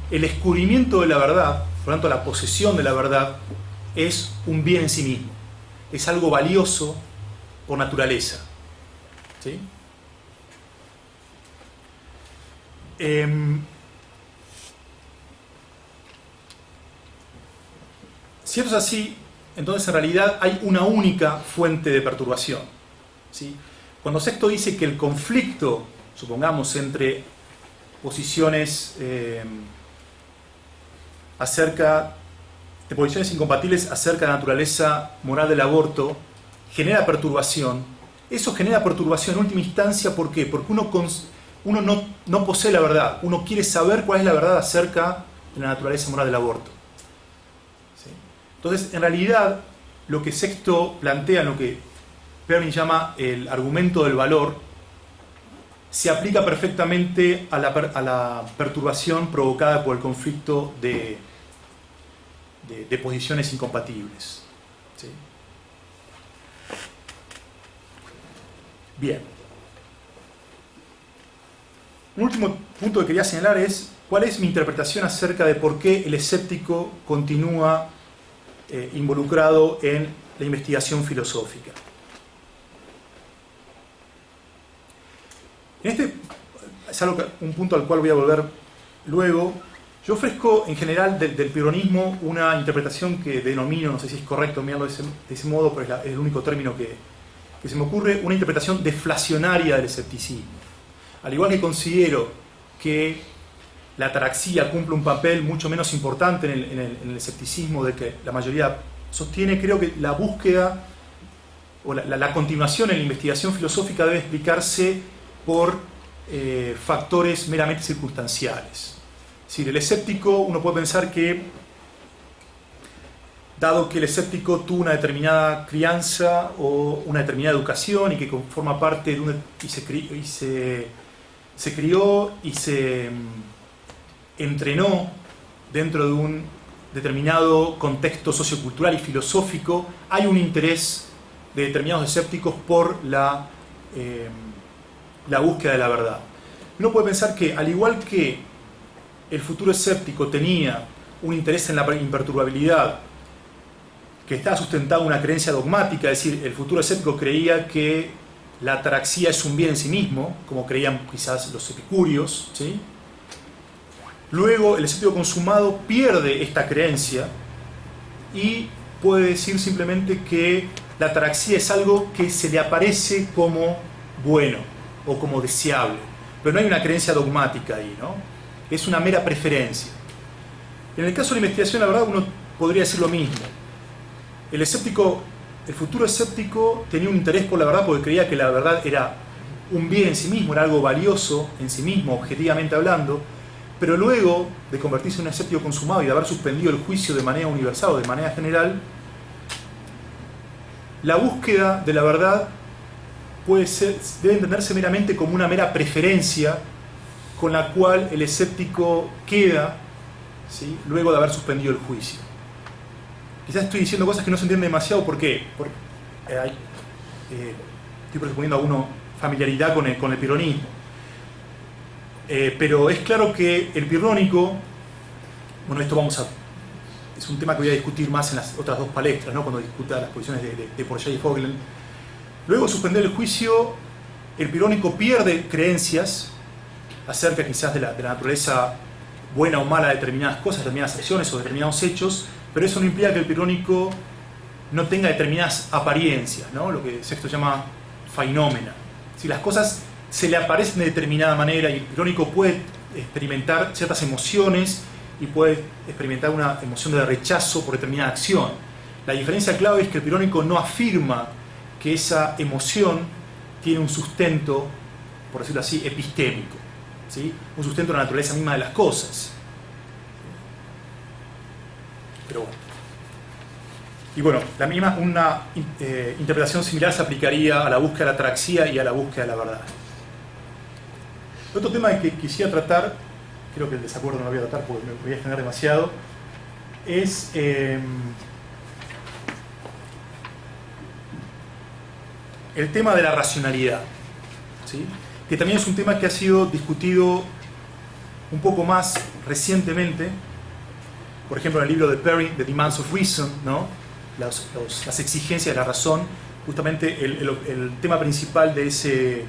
el descubrimiento de la verdad, por lo tanto la posesión de la verdad, es un bien en sí mismo, es algo valioso por naturaleza, ¿sí? Si esto es así, entonces en realidad hay una única fuente de perturbación, ¿sí? Cuando Sexto dice que el conflicto, supongamos, entre posiciones de posiciones incompatibles acerca de la naturaleza moral del aborto genera perturbación, eso genera perturbación en última instancia. ¿Por qué? Porque uno no posee la verdad, uno quiere saber cuál es la verdad acerca de la naturaleza moral del aborto, ¿sí? Entonces, en realidad, lo que Sexto plantea, lo que Perrin llama el argumento del valor, se aplica perfectamente a la perturbación provocada por el conflicto de posiciones incompatibles, ¿sí? Bien. Un último punto que quería señalar es cuál es mi interpretación acerca de por qué el escéptico continúa involucrado en la investigación filosófica. Este es un punto al cual voy a volver luego. Yo ofrezco en general del pirronismo una interpretación que denomino, no sé si es correcto mirarlo de ese modo, pero es el único término que se me ocurre, una interpretación deflacionaria del escepticismo. Al igual que considero que la ataraxia cumple un papel mucho menos importante en el escepticismo del que la mayoría sostiene, creo que la búsqueda o la continuación en la investigación filosófica debe explicarse por factores meramente circunstanciales. Es decir, el escéptico, uno puede pensar que, dado que el escéptico tuvo una determinada crianza o una determinada educación y que forma parte de se crió y se entrenó dentro de un determinado contexto sociocultural y filosófico, hay un interés de determinados escépticos por la búsqueda de la verdad. Uno puede pensar que, al igual que el futuro escéptico tenía un interés en la imperturbabilidad que estaba sustentado en una creencia dogmática, es decir, el futuro escéptico creía que la ataraxia es un bien en sí mismo, como creían quizás los epicúreos, ¿sí? Luego el escéptico consumado pierde esta creencia y puede decir simplemente que la ataraxia es algo que se le aparece como bueno o como deseable, pero no hay una creencia dogmática ahí, ¿no? Es una mera preferencia. En el caso de la investigación, la verdad, uno podría decir lo mismo. El futuro escéptico tenía un interés por la verdad porque creía que la verdad era un bien en sí mismo, era algo valioso en sí mismo, objetivamente hablando, pero luego de convertirse en un escéptico consumado y de haber suspendido el juicio de manera universal o de manera general, la búsqueda de la verdad debe entenderse meramente como una mera preferencia con la cual el escéptico queda, ¿sí?, luego de haber suspendido el juicio. Quizás estoy diciendo cosas que no se entienden demasiado. ¿Por qué? Porque estoy presuponiendo alguna familiaridad con el pirronismo. Pero es claro que el pirrónico, bueno, es un tema que voy a discutir más en las otras dos palestras, ¿no?, cuando discuta las posiciones de Porchet y Vogel. Luego de suspender el juicio, el pirrónico pierde creencias acerca quizás de la naturaleza buena o mala de determinadas cosas, determinadas acciones o determinados hechos, pero eso no implica que el pirrónico no tenga determinadas apariencias, ¿no?, lo que Sexto llama fenómena. Si las cosas se le aparecen de determinada manera y el pirrónico puede experimentar ciertas emociones y puede experimentar una emoción de rechazo por determinada acción. La diferencia clave es que el pirrónico no afirma que esa emoción tiene un sustento, por decirlo así, epistémico, ¿sí?, un sustento de la naturaleza misma de las cosas. Pero bueno. Y bueno, una interpretación similar se aplicaría a la búsqueda de la ataraxia y a la búsqueda de la verdad. Otro tema que quisiera tratar, creo que el desacuerdo no lo voy a tratar porque me voy a extender demasiado, es el tema de la racionalidad, ¿sí?, que también es un tema que ha sido discutido un poco más recientemente, por ejemplo en el libro de Perrin, The Demands of Reason, ¿no?, las exigencias de la razón. Justamente el tema principal de ese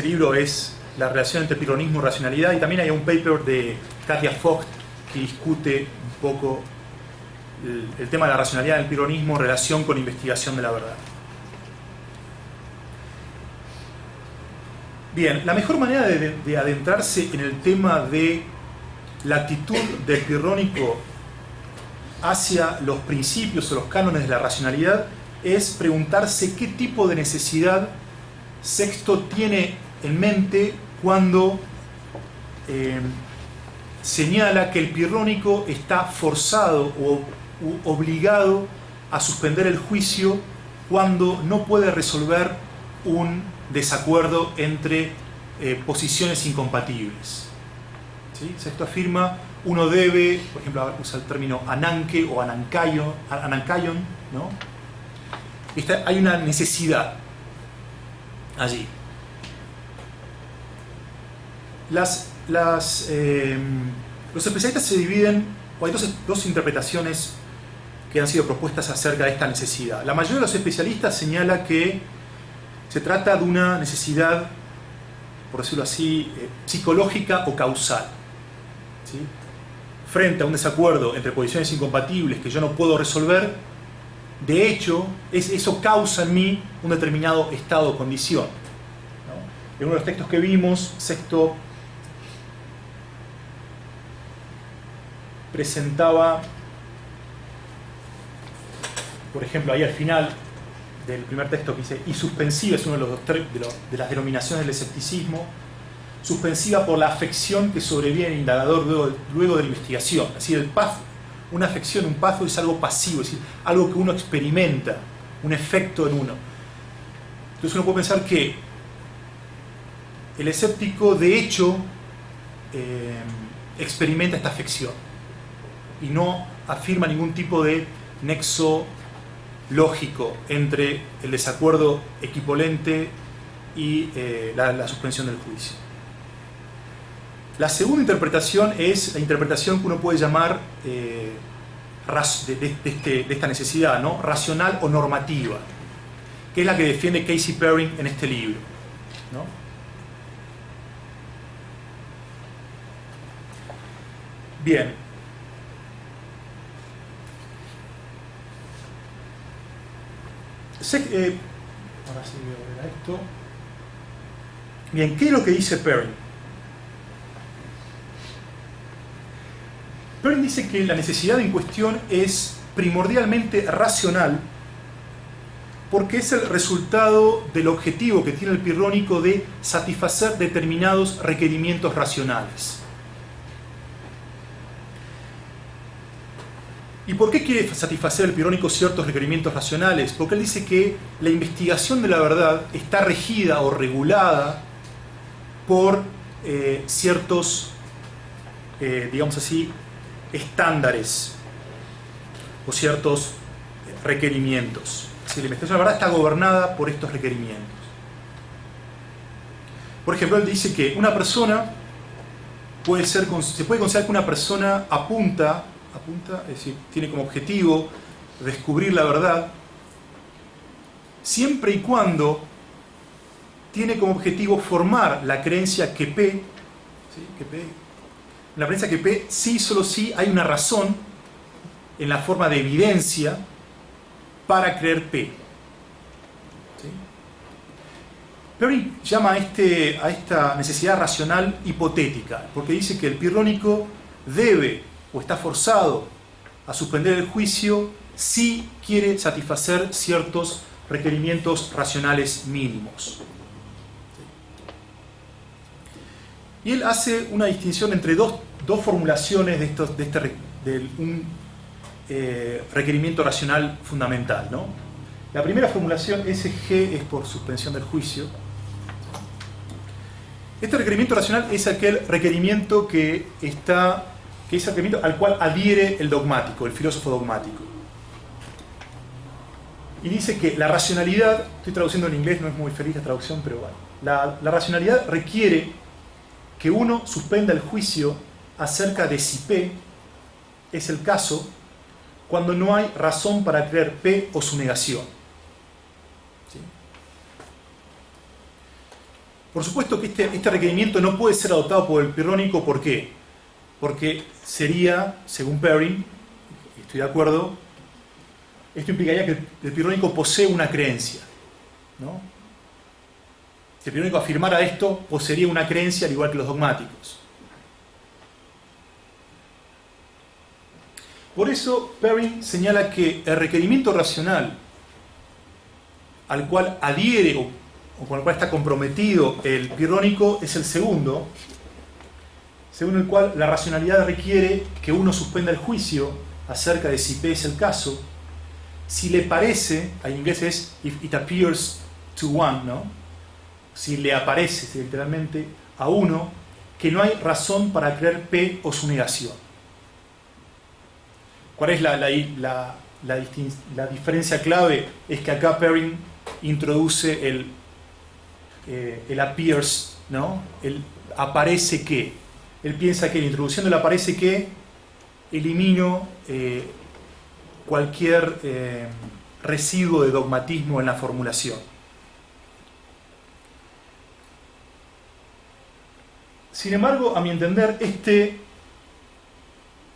libro es la relación entre pirronismo y racionalidad, y también hay un paper de Katia Vogt que discute un poco el tema de la racionalidad del pirronismo en relación con investigación de la verdad. Bien, la mejor manera de adentrarse en el tema de la actitud del pirrónico hacia los principios o los cánones de la racionalidad es preguntarse qué tipo de necesidad Sexto tiene en mente cuando señala que el pirrónico está forzado o obligado a suspender el juicio cuando no puede resolver un desacuerdo entre posiciones incompatibles. ¿Sí? Sexto afirma, uno debe, por ejemplo, usa el término ananke o anankaion, ¿no? Hay una necesidad allí. Los especialistas se dividen, o hay dos interpretaciones que han sido propuestas acerca de esta necesidad. La mayoría de los especialistas señala que se trata de una necesidad, por decirlo así, psicológica o causal. ¿Sí? Frente a un desacuerdo entre posiciones incompatibles que yo no puedo resolver, de hecho, eso causa en mí un determinado estado o condición, ¿no? En uno de los textos que vimos, Sexto presentaba, por ejemplo, ahí al final del primer texto que dice, y suspensiva es uno de las denominaciones del escepticismo, suspensiva por la afección que sobreviene al indagador luego de la investigación. Es decir, una afección, un paso es algo pasivo, es decir, algo que uno experimenta, un efecto en uno. Entonces uno puede pensar que el escéptico de hecho experimenta esta afección y no afirma ningún tipo de nexo lógico entre el desacuerdo equipolente y la suspensión del juicio. La segunda interpretación es la interpretación que uno puede llamar de esta necesidad, ¿no? Racional o normativa, que es la que defiende Casey Perrin en este libro, ¿no? Bien. Ahora sí voy a ver esto. Bien, ¿qué es lo que dice Perrin? Perrin dice que la necesidad en cuestión es primordialmente racional porque es el resultado del objetivo que tiene el pirrónico de satisfacer determinados requerimientos racionales. ¿Y por qué quiere satisfacer el pirrónico ciertos requerimientos racionales? Porque él dice que la investigación de la verdad está regida o regulada por ciertos, digamos así, estándares o ciertos requerimientos. Si la investigación de la verdad está gobernada por estos requerimientos. Por ejemplo, él dice que una persona se puede considerar que una persona apunta, es decir, tiene como objetivo descubrir la verdad, siempre y cuando tiene como objetivo formar la creencia que P, ¿sí? La creencia que P, sí, solo sí, hay una razón en la forma de evidencia para creer P. ¿Sí? Perrin llama a esta necesidad racional hipotética, porque dice que el pirrónico debe o está forzado a suspender el juicio si quiere satisfacer ciertos requerimientos racionales mínimos. Y él hace una distinción entre dos formulaciones de un requerimiento racional fundamental, ¿no? La primera formulación, SG, es por suspensión del juicio. Este requerimiento racional es aquel requerimiento que es el requerimiento al cual adhiere el dogmático, el filósofo dogmático. Y dice que la racionalidad, estoy traduciendo en inglés, no es muy feliz la traducción, pero bueno, la racionalidad requiere que uno suspenda el juicio acerca de si P es el caso cuando no hay razón para creer P o su negación. ¿Sí? Por supuesto que este requerimiento no puede ser adoptado por el pirrónico. ¿Por qué? Porque sería, según Perrin, estoy de acuerdo, esto implicaría que el pirrónico posee una creencia, ¿no? Si el pirrónico afirmara esto, poseería una creencia al igual que los dogmáticos. Por eso Perrin señala que el requerimiento racional al cual adhiere o con el cual está comprometido el pirrónico es el segundo, según el cual la racionalidad requiere que uno suspenda el juicio acerca de si P es el caso, si le parece, en inglés es if it appears to one, ¿no? Si le aparece literalmente a uno que no hay razón para creer P o su negación. ¿Cuál es la diferencia clave? Es que acá Perrin introduce el appears, ¿no? El aparece que. Él piensa que introduciendo el aparece que elimino cualquier residuo de dogmatismo en la formulación. Sin embargo, a mi entender,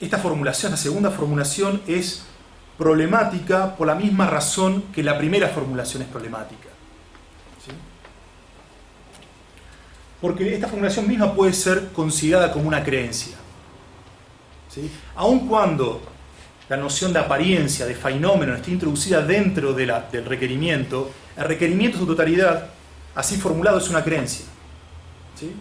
esta formulación, la segunda formulación, es problemática por la misma razón que la primera formulación es problemática. ¿Sí? Porque esta formulación misma puede ser considerada como una creencia. ¿Sí? Aun cuando la noción de apariencia, de fenómeno, esté introducida dentro del requerimiento, el requerimiento en su totalidad, así formulado, es una creencia. ¿Sí?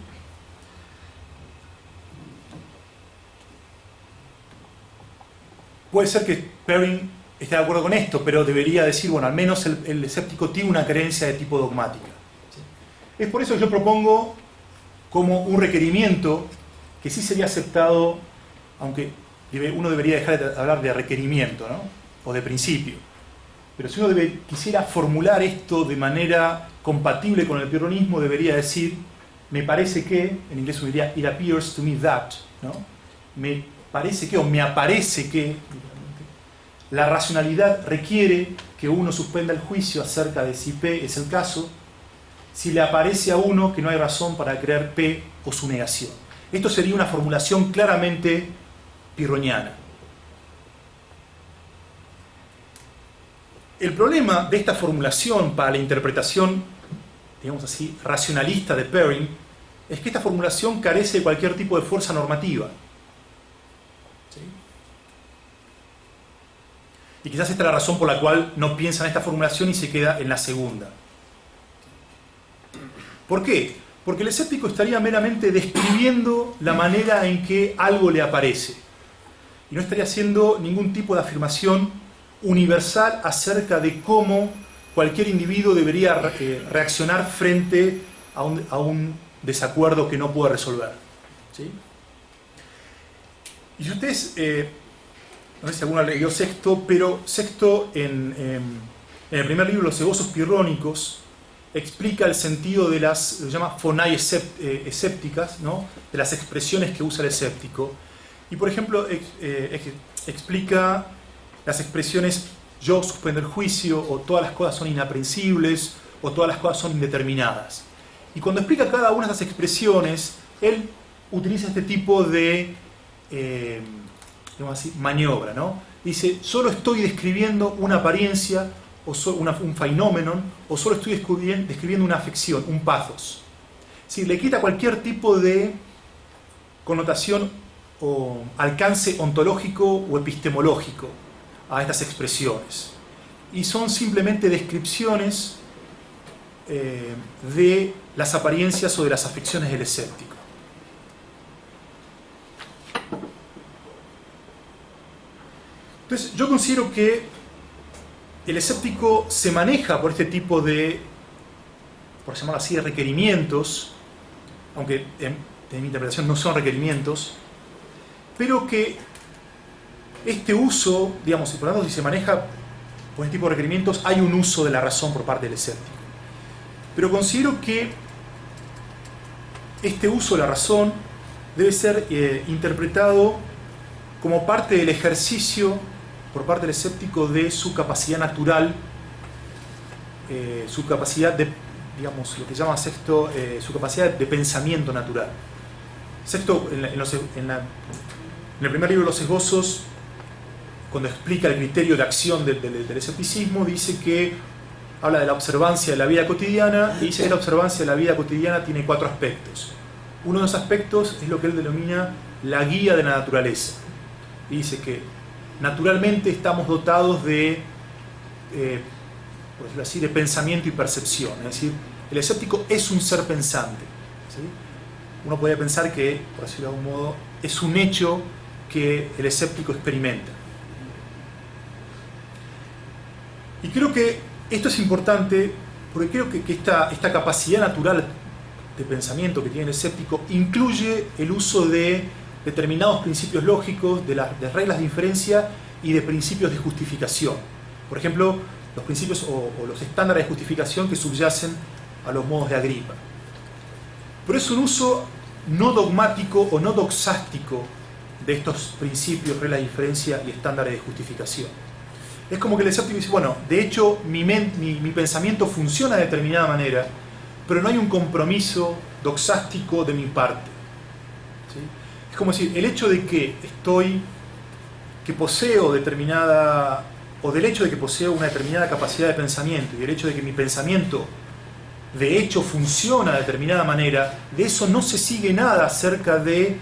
Puede ser que Perrin esté de acuerdo con esto, pero debería decir, bueno, al menos el escéptico tiene una creencia de tipo dogmática. ¿Sí? Es por eso que yo propongo como un requerimiento que sí sería aceptado, aunque uno debería dejar de hablar de requerimiento, ¿no? O de principio. Pero si uno quisiera formular esto de manera compatible con el pirronismo, debería decir, me parece que, en inglés uno diría, it appears to me that, ¿no? Me parece que, o me aparece que, la racionalidad requiere que uno suspenda el juicio acerca de si P es el caso, si le aparece a uno que no hay razón para creer P o su negación. Esto sería una formulación claramente pirroniana. El problema de esta formulación para la interpretación, digamos así, racionalista de Perrin, es que esta formulación carece de cualquier tipo de fuerza normativa. ¿Sí? Y quizás esta es la razón por la cual no piensa en esta formulación y se queda en la segunda. ¿Por qué? Porque el escéptico estaría meramente describiendo la manera en que algo le aparece. Y no estaría haciendo ningún tipo de afirmación universal acerca de cómo cualquier individuo debería reaccionar frente a un desacuerdo que no puede resolver. ¿Sí? Y si ustedes, no sé si alguno leyó Sexto, pero Sexto en el primer libro, Los esbozos pirrónicos, explica el sentido de las, lo llama fonai escépticas, ¿no? De las expresiones que usa el escéptico. Y por ejemplo, explica las expresiones yo suspendo el juicio, o todas las cosas son inaprensibles, o todas las cosas son indeterminadas. Y cuando explica cada una de esas expresiones, él utiliza este tipo de digamos así, maniobra, ¿no? Dice, solo estoy describiendo una apariencia, o un fenómeno, o solo estoy describiendo una afección, un pathos. Si le quita cualquier tipo de connotación o alcance ontológico o epistemológico a estas expresiones. Y son simplemente descripciones de las apariencias o de las afecciones del escéptico. Entonces, yo considero que el escéptico se maneja por este tipo de, por llamarlo así, de requerimientos, aunque en mi interpretación no son requerimientos, pero que este uso, digamos, por lo tanto, si se maneja por este tipo de requerimientos, hay un uso de la razón por parte del escéptico. Pero considero que este uso de la razón debe ser interpretado como parte del ejercicio por parte del escéptico de su capacidad natural, su capacidad de digamos, lo que llama Sexto su capacidad de pensamiento natural. Sexto, en el primer libro de los esbozos, cuando explica el criterio de acción del escepticismo, dice que habla de la observancia de la vida cotidiana y dice que la observancia de la vida cotidiana tiene 4 aspectos. Uno de los aspectos es lo que él denomina la guía de la naturaleza. Y dice que naturalmente estamos dotados de, por decirlo así, de pensamiento y percepción. Es decir, el escéptico es un ser pensante, ¿sí? Uno podría pensar que, por decirlo de algún modo, es un hecho que el escéptico experimenta. Y creo que esto es importante porque creo que esta capacidad natural de pensamiento que tiene el escéptico incluye el uso de determinados principios lógicos, de reglas de inferencia y de principios de justificación. Por ejemplo, los principios o los estándares de justificación que subyacen a los modos de Agripa. Pero es un uso no dogmático o no doxástico de estos principios, reglas de inferencia y estándares de justificación. Es como que el escéptico dice, bueno, de hecho mi pensamiento funciona de determinada manera, pero no hay un compromiso doxástico de mi parte. ¿Sí? Es como decir, el hecho de que poseo determinada, o del hecho de que poseo una determinada capacidad de pensamiento y el hecho de que mi pensamiento de hecho funciona de determinada manera, de eso no se sigue nada acerca de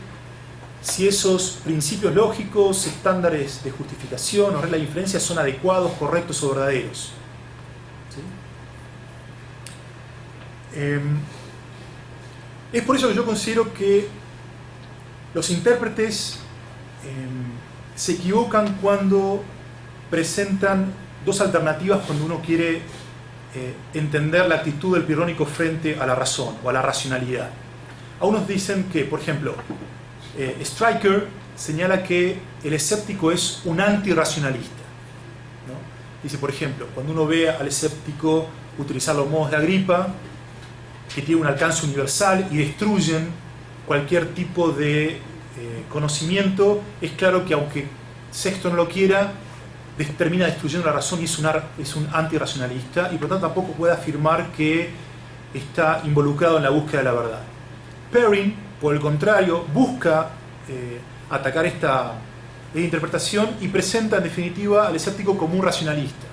si esos principios lógicos, estándares de justificación o reglas de inferencia son adecuados, correctos o verdaderos. ¿Sí? Es por eso que yo considero que los intérpretes se equivocan cuando presentan 2 alternativas cuando uno quiere entender la actitud del pirrónico frente a la razón o a la racionalidad. A unos dicen que, por ejemplo, Stryker señala que el escéptico es un antirracionalista, ¿no? Dice, por ejemplo, cuando uno ve al escéptico utilizar los modos de Agripa, que tienen un alcance universal y destruyen cualquier tipo de conocimiento, es claro que aunque Sexto no lo quiera, termina destruyendo la razón y es un antirracionalista y por lo tanto tampoco puede afirmar que está involucrado en la búsqueda de la verdad. Perrin, por el contrario, busca atacar esta interpretación y presenta en definitiva al escéptico como un racionalista.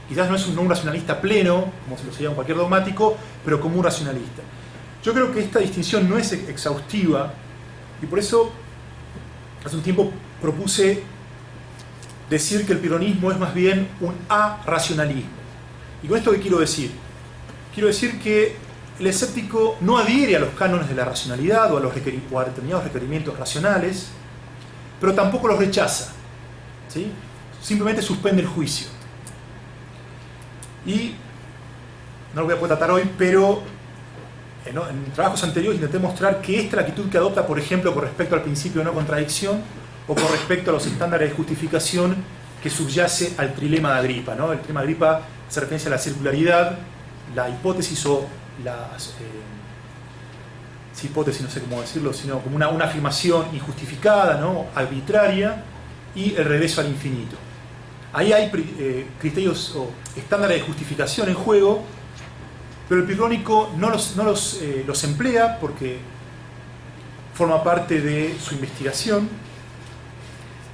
Quizás no es un racionalista pleno, como se lo sería en cualquier dogmático, pero como un racionalista. Yo creo que esta distinción no es exhaustiva y por eso hace un tiempo propuse decir que el pirronismo es más bien un arracionalismo. ¿Y con esto qué quiero decir? Quiero decir que el escéptico no adhiere a los cánones de la racionalidad o a determinados requerimientos racionales, pero tampoco los rechaza, ¿sí? Simplemente suspende el juicio. Y no lo voy a poder tratar hoy, pero en trabajos anteriores intenté mostrar que esta es la actitud que adopta, por ejemplo, con respecto al principio de no contradicción o con respecto a los estándares de justificación que subyace al trilema de Agripa, ¿no? El trilema de Agripa se refiere a la circularidad, la hipótesis o hipótesis, no sé cómo decirlo, sino como una afirmación injustificada, ¿no? Arbitraria, y el regreso al infinito. Ahí hay criterios o estándares de justificación en juego, pero el pirrónico no los emplea porque forma parte de su investigación,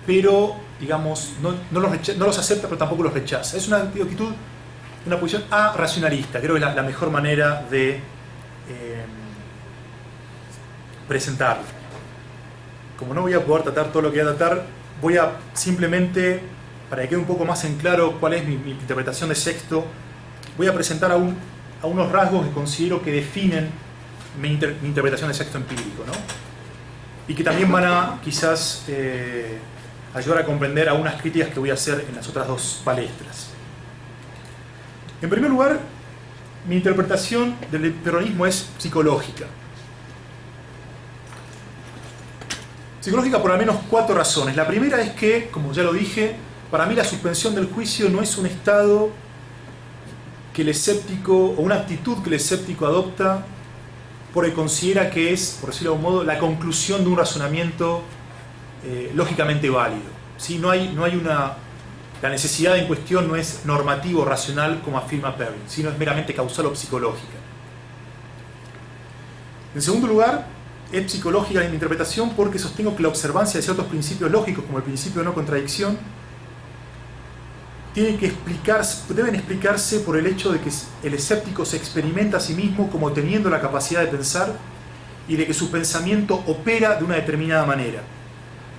pero digamos no los acepta, pero tampoco los rechaza. Es una actitud, una posición arracionalista. Creo que es la mejor manera de presentarlo. Como no voy a poder tratar todo lo que voy a tratar, voy a simplemente, para que quede un poco más en claro cuál es mi interpretación de Sexto, voy a presentar a unos rasgos que considero que definen mi interpretación de Sexto empírico, ¿no? Y que también van a quizás ayudar a comprender algunas críticas que voy a hacer en las otras 2 palestras. En primer lugar, mi interpretación del pirronismo es psicológica. Psicológica por al menos 4 razones. La primera es que, como ya lo dije, para mí la suspensión del juicio no es un estado que el escéptico, o una actitud que el escéptico adopta porque considera que es, por decirlo de algún modo, la conclusión de un razonamiento lógicamente válido. ¿Sí? La necesidad en cuestión no es normativo o racional como afirma Perrin, sino es meramente causal o psicológica. En segundo lugar, es psicológica en mi interpretación porque sostengo que la observancia de ciertos principios lógicos, como el principio de no contradicción, deben explicarse por el hecho de que el escéptico se experimenta a sí mismo como teniendo la capacidad de pensar y de que su pensamiento opera de una determinada manera,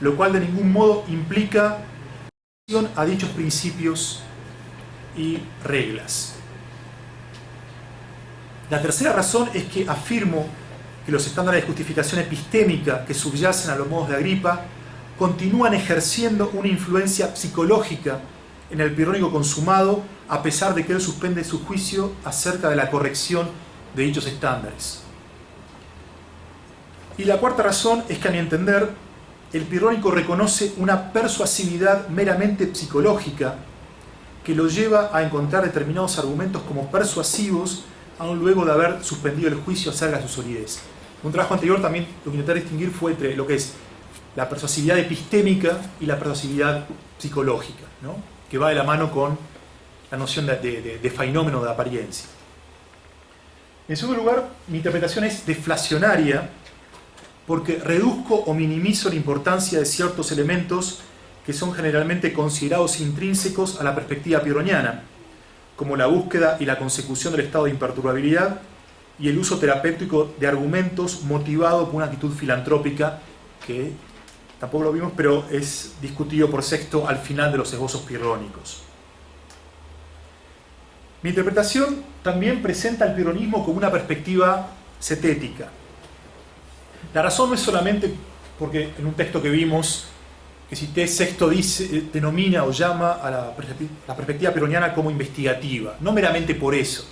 lo cual de ningún modo implica a dichos principios y reglas. La tercera razón es que afirmo que los estándares de justificación epistémica que subyacen a los modos de Agripa continúan ejerciendo una influencia psicológica en el pirrónico consumado, a pesar de que él suspende su juicio acerca de la corrección de dichos estándares. Y la cuarta razón es que, a mi entender, el pirrónico reconoce una persuasividad meramente psicológica que lo lleva a encontrar determinados argumentos como persuasivos, aun luego de haber suspendido el juicio acerca de su solidez. En un trabajo anterior también lo que intenté distinguir fue entre lo que es la persuasividad epistémica y la persuasividad psicológica, ¿no?, que va de la mano con la noción de fenómeno de apariencia. En segundo lugar, mi interpretación es deflacionaria porque reduzco o minimizo la importancia de ciertos elementos que son generalmente considerados intrínsecos a la perspectiva pirroniana, como la búsqueda y la consecución del estado de imperturbabilidad y el uso terapéutico de argumentos motivado por una actitud filantrópica, que tampoco lo vimos, pero es discutido por Sexto al final de los esbozos pirrónicos. Mi interpretación también presenta al pirronismo como una perspectiva cetética. La razón no es solamente porque en un texto que vimos, que cité, Sexto denomina o llama a la perspectiva pirroniana como investigativa, no meramente por eso,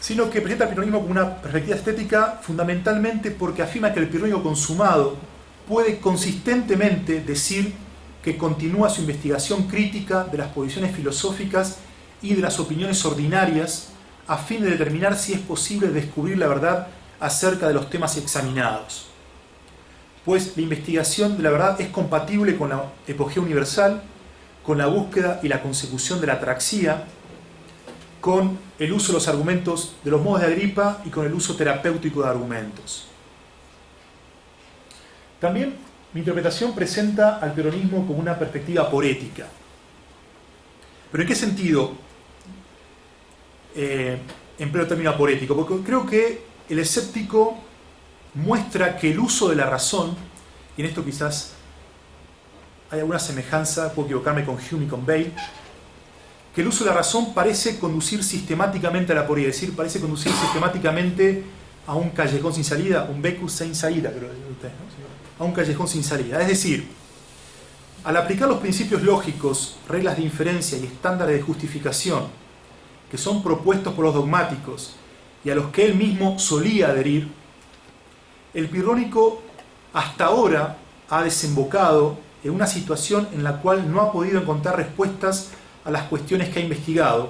sino que presenta al pirronismo como una perspectiva estética fundamentalmente porque afirma que el pirrónico consumado puede consistentemente decir que continúa su investigación crítica de las posiciones filosóficas y de las opiniones ordinarias a fin de determinar si es posible descubrir la verdad acerca de los temas examinados. Pues la investigación de la verdad es compatible con la epogea universal, con la búsqueda y la consecución de la atraxia, con el uso de los argumentos de los modos de Agripa y con el uso terapéutico de argumentos. También mi interpretación presenta al pirronismo como una perspectiva poética. ¿Pero en qué sentido empleo el término poético? Porque creo que el escéptico muestra que el uso de la razón, y en esto quizás hay alguna semejanza, puedo equivocarme con Hume y con Bale, que el uso de la razón parece conducir sistemáticamente a la aporía, es decir, parece conducir sistemáticamente a un callejón sin salida, un becus sin salida, creo que ustedes, ¿no? A un callejón sin salida. Es decir, al aplicar los principios lógicos, reglas de inferencia y estándares de justificación que son propuestos por los dogmáticos y a los que él mismo solía adherir, el pirrónico hasta ahora ha desembocado en una situación en la cual no ha podido encontrar respuestas a las cuestiones que ha investigado,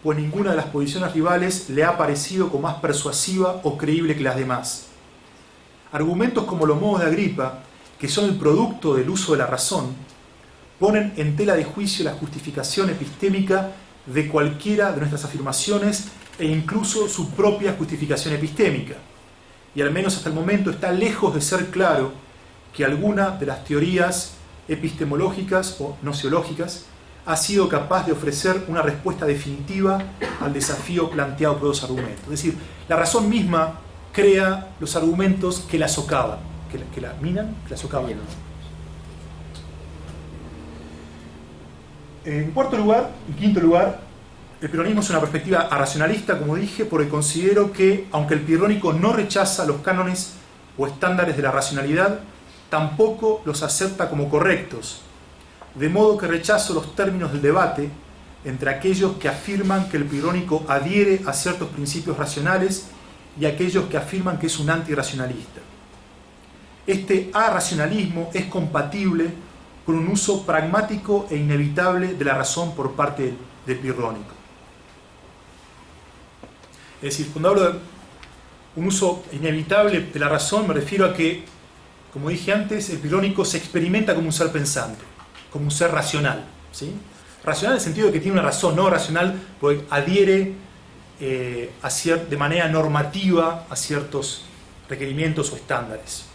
pues ninguna de las posiciones rivales le ha parecido como más persuasiva o creíble que las demás. Argumentos como los modos de Agripa, que son el producto del uso de la razón, ponen en tela de juicio la justificación epistémica de cualquiera de nuestras afirmaciones e incluso su propia justificación epistémica. Y al menos hasta el momento está lejos de ser claro que alguna de las teorías epistemológicas o gnoseológicas ha sido capaz de ofrecer una respuesta definitiva al desafío planteado por los argumentos. Es decir, la razón misma crea los argumentos que la socavan, que la minan, que la socavan. En quinto lugar, el pirronismo es una perspectiva arracionalista, como dije, porque considero que, aunque el pirrónico no rechaza los cánones o estándares de la racionalidad, tampoco los acepta como correctos, de modo que rechazo los términos del debate entre aquellos que afirman que el pirrónico adhiere a ciertos principios racionales y aquellos que afirman que es un antirracionalista. Este arracionalismo es compatible con un uso pragmático e inevitable de la razón por parte del pirrónico. Es decir, cuando hablo de un uso inevitable de la razón, me refiero a que, como dije antes, el pirrónico se experimenta como un ser pensante, como un ser racional, ¿sí? Racional en el sentido de que tiene una razón, no racional porque adhiere de manera normativa a ciertos requerimientos o estándares.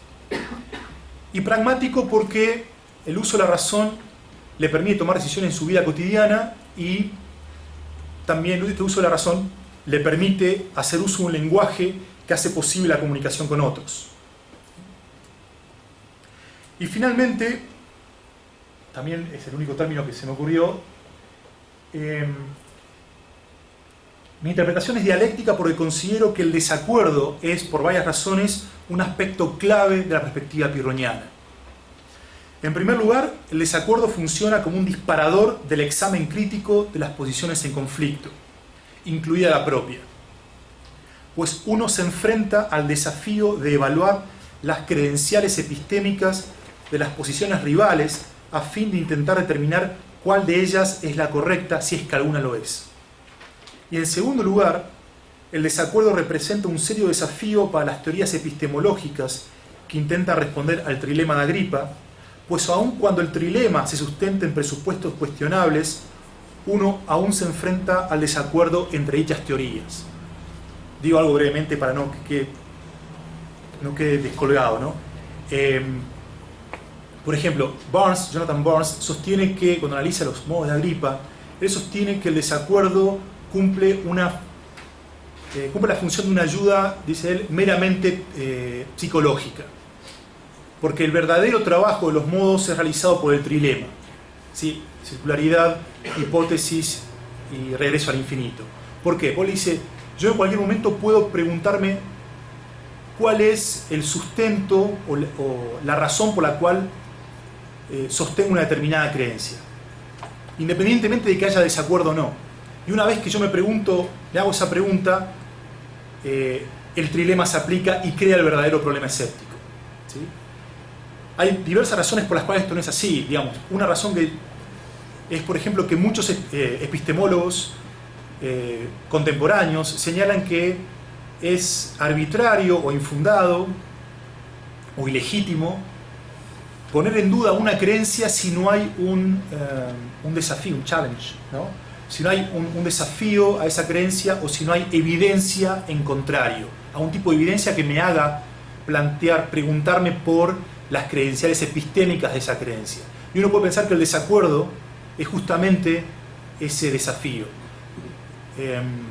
Y pragmático porque el uso de la razón le permite tomar decisiones en su vida cotidiana y también este uso de la razón le permite hacer uso de un lenguaje que hace posible la comunicación con otros. Y finalmente, también es el único término que se me ocurrió, mi interpretación es dialéctica porque considero que el desacuerdo es, por varias razones, un aspecto clave de la perspectiva pirroniana. En primer lugar, el desacuerdo funciona como un disparador del examen crítico de las posiciones en conflicto, incluida la propia, pues uno se enfrenta al desafío de evaluar las credenciales epistémicas de las posiciones rivales a fin de intentar determinar cuál de ellas es la correcta, si es que alguna lo es. Y en segundo lugar, el desacuerdo representa un serio desafío para las teorías epistemológicas que intentan responder al trilema de Agripa, pues aun cuando el trilema se sustenta en presupuestos cuestionables, uno aún se enfrenta al desacuerdo entre dichas teorías. Digo algo brevemente para no quede descolgado, ¿no? Por ejemplo, Jonathan Barnes sostiene que, cuando analiza los modos de Agripa, él sostiene que el desacuerdo cumple la función de una ayuda, dice él, meramente psicológica. Porque el verdadero trabajo de los modos es realizado por el trilema, ¿sí? Circularidad, hipótesis y regreso al infinito. ¿Por qué? Paul dice, yo en cualquier momento puedo preguntarme cuál es el sustento o la razón por la cual sostengo una determinada creencia, independientemente de que haya desacuerdo o no. Y una vez que yo me hago esa pregunta, el trilema se aplica y crea el verdadero problema escéptico, ¿sí? Hay diversas razones por las cuales esto no es así. Digamos, una razón que es, por ejemplo, que muchos epistemólogos contemporáneos señalan que es arbitrario o infundado o ilegítimo poner en duda una creencia si no hay un desafío, un challenge, ¿no? Si no hay un desafío a esa creencia o si no hay evidencia en contrario, a un tipo de evidencia que me haga preguntarme por las credenciales epistémicas de esa creencia. Y uno puede pensar que el desacuerdo es justamente ese desafío. En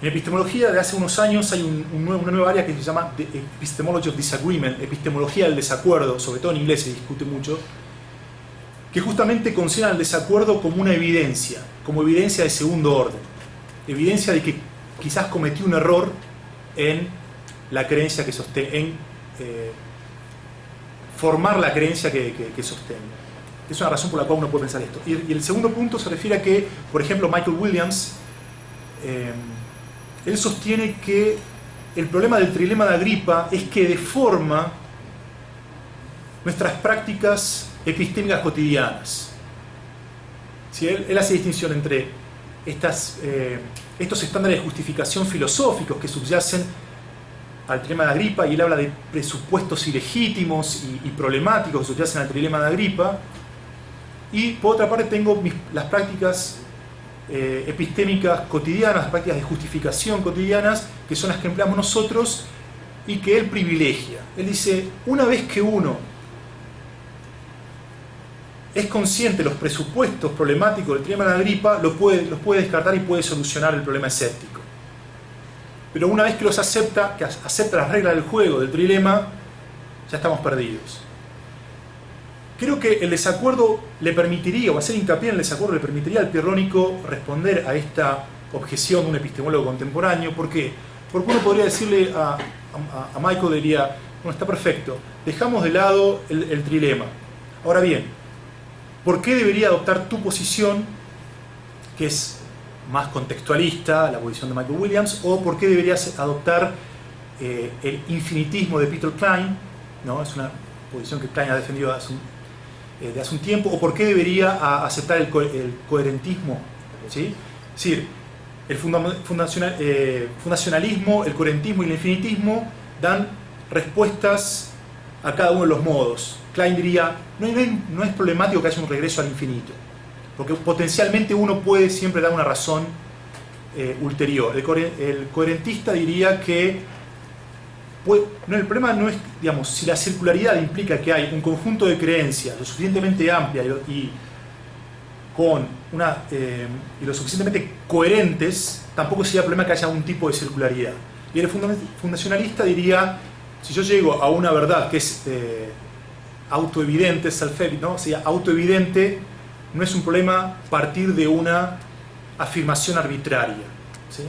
epistemología, de hace unos años, hay una nueva área que se llama Epistemology of Disagreement, epistemología del desacuerdo, sobre todo en inglés se discute mucho, que justamente considera el desacuerdo como una evidencia, como evidencia de segundo orden, evidencia de que quizás cometí un error en la creencia que sostengo, formar la creencia que sostengo. Es una razón por la cual uno puede pensar esto. Y el segundo punto se refiere a que, por ejemplo, Michael Williams, él sostiene que el problema del trilema de Agripa es que deforma nuestras prácticas epistémicas cotidianas. ¿Sí? Él hace distinción entre estos estándares de justificación filosóficos que subyacen al trilema de Agripa, y él habla de presupuestos ilegítimos y problemáticos que subyacen al trilema de Agripa, y por otra parte tengo las prácticas epistémicas cotidianas, las prácticas de justificación cotidianas, que son las que empleamos nosotros y que él privilegia. Él dice, una vez que uno es consciente de los presupuestos problemáticos del trilema de Agripa, los puede descartar y puede solucionar el problema escéptico. Pero una vez que los acepta, que acepta las reglas del juego del trilema, ya estamos perdidos. Creo que el desacuerdo le permitiría, o hacer hincapié en el desacuerdo, le permitiría al pirrónico responder a esta objeción de un epistemólogo contemporáneo. ¿Por qué? Porque uno podría decirle a Michael, diría, bueno, está perfecto, dejamos de lado el trilema. Ahora bien, ¿por qué debería adoptar tu posición, que es más contextualista, la posición de Michael Williams, o por qué deberías adoptar el infinitismo de Peter Klein, ¿no? Es una posición que Klein ha defendido de hace un tiempo, o por qué debería aceptar el coherentismo, ¿sí? Es decir, el fundacionalismo, el coherentismo y el infinitismo dan respuestas a cada uno de los modos. Klein diría, no es problemático que haya un regreso al infinito, porque potencialmente uno puede siempre dar una razón ulterior. El coherentista diría que no, el problema no es, digamos, si la circularidad implica que hay un conjunto de creencias lo suficientemente amplia y lo suficientemente coherentes, tampoco sería problema que haya un tipo de circularidad. Y el fundacionalista diría, si yo llego a una verdad que es autoevidente, self-evident, ¿no? Sería autoevidente, no es un problema partir de una afirmación arbitraria, ¿sí?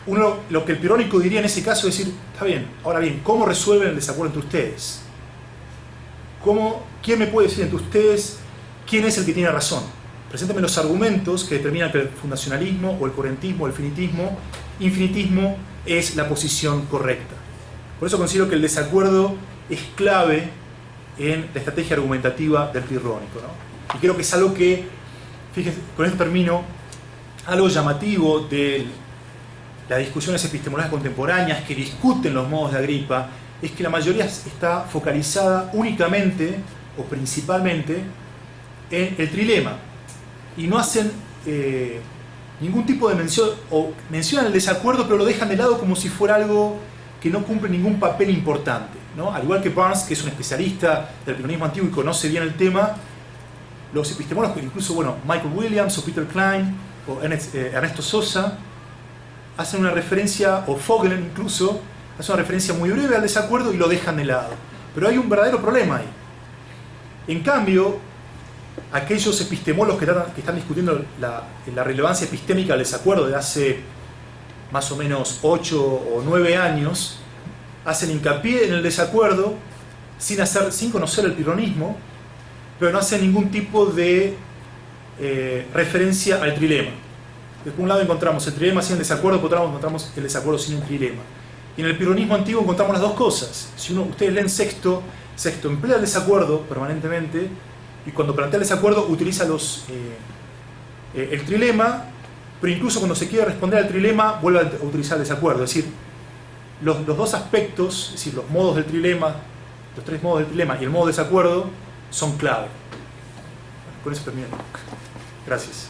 Lo que el pirónico diría en ese caso es decir, está bien, ahora bien, ¿cómo resuelven el desacuerdo entre ustedes? ¿Quién me puede decir entre ustedes quién es el que tiene razón? Preséntame los argumentos que determinan que el fundacionalismo o el coherentismo o el infinitismo es la posición correcta. Por eso considero que el desacuerdo es clave en la estrategia argumentativa del pirónico, ¿no? Y creo que es algo que, fíjense, con esto termino, algo llamativo de las discusiones epistemológicas contemporáneas que discuten los modos de Agripa, es que la mayoría está focalizada únicamente o principalmente en el trilema y no hacen ningún tipo de mención, o mencionan el desacuerdo pero lo dejan de lado como si fuera algo que no cumple ningún papel importante, ¿no? Al igual que Barnes, que es un especialista del pironismo antiguo y conoce bien el tema, los epistemólogos, incluso Michael Williams o Peter Klein o Ernesto Sosa, hacen una referencia, o Vogelen incluso, hace una referencia muy breve al desacuerdo y lo dejan de lado. Pero hay un verdadero problema ahí. En cambio, aquellos epistemólogos que están discutiendo la relevancia epistémica del desacuerdo de hace más o menos 8 o 9 años, hacen hincapié en el desacuerdo sin conocer el pironismo, pero no hacen ningún tipo de referencia al trilema. Por un lado encontramos el trilema sin el desacuerdo, por otro lado encontramos el desacuerdo sin el trilema. Y en el pironismo antiguo encontramos las dos cosas. Si ustedes leen Sexto emplea el desacuerdo permanentemente, y cuando plantea el desacuerdo utiliza el trilema, pero incluso cuando se quiere responder al trilema vuelve a utilizar el desacuerdo. Es decir, los dos aspectos, es decir, los modos del trilema, los 3 modos del trilema y el modo de desacuerdo son clave. Con eso termino. Gracias.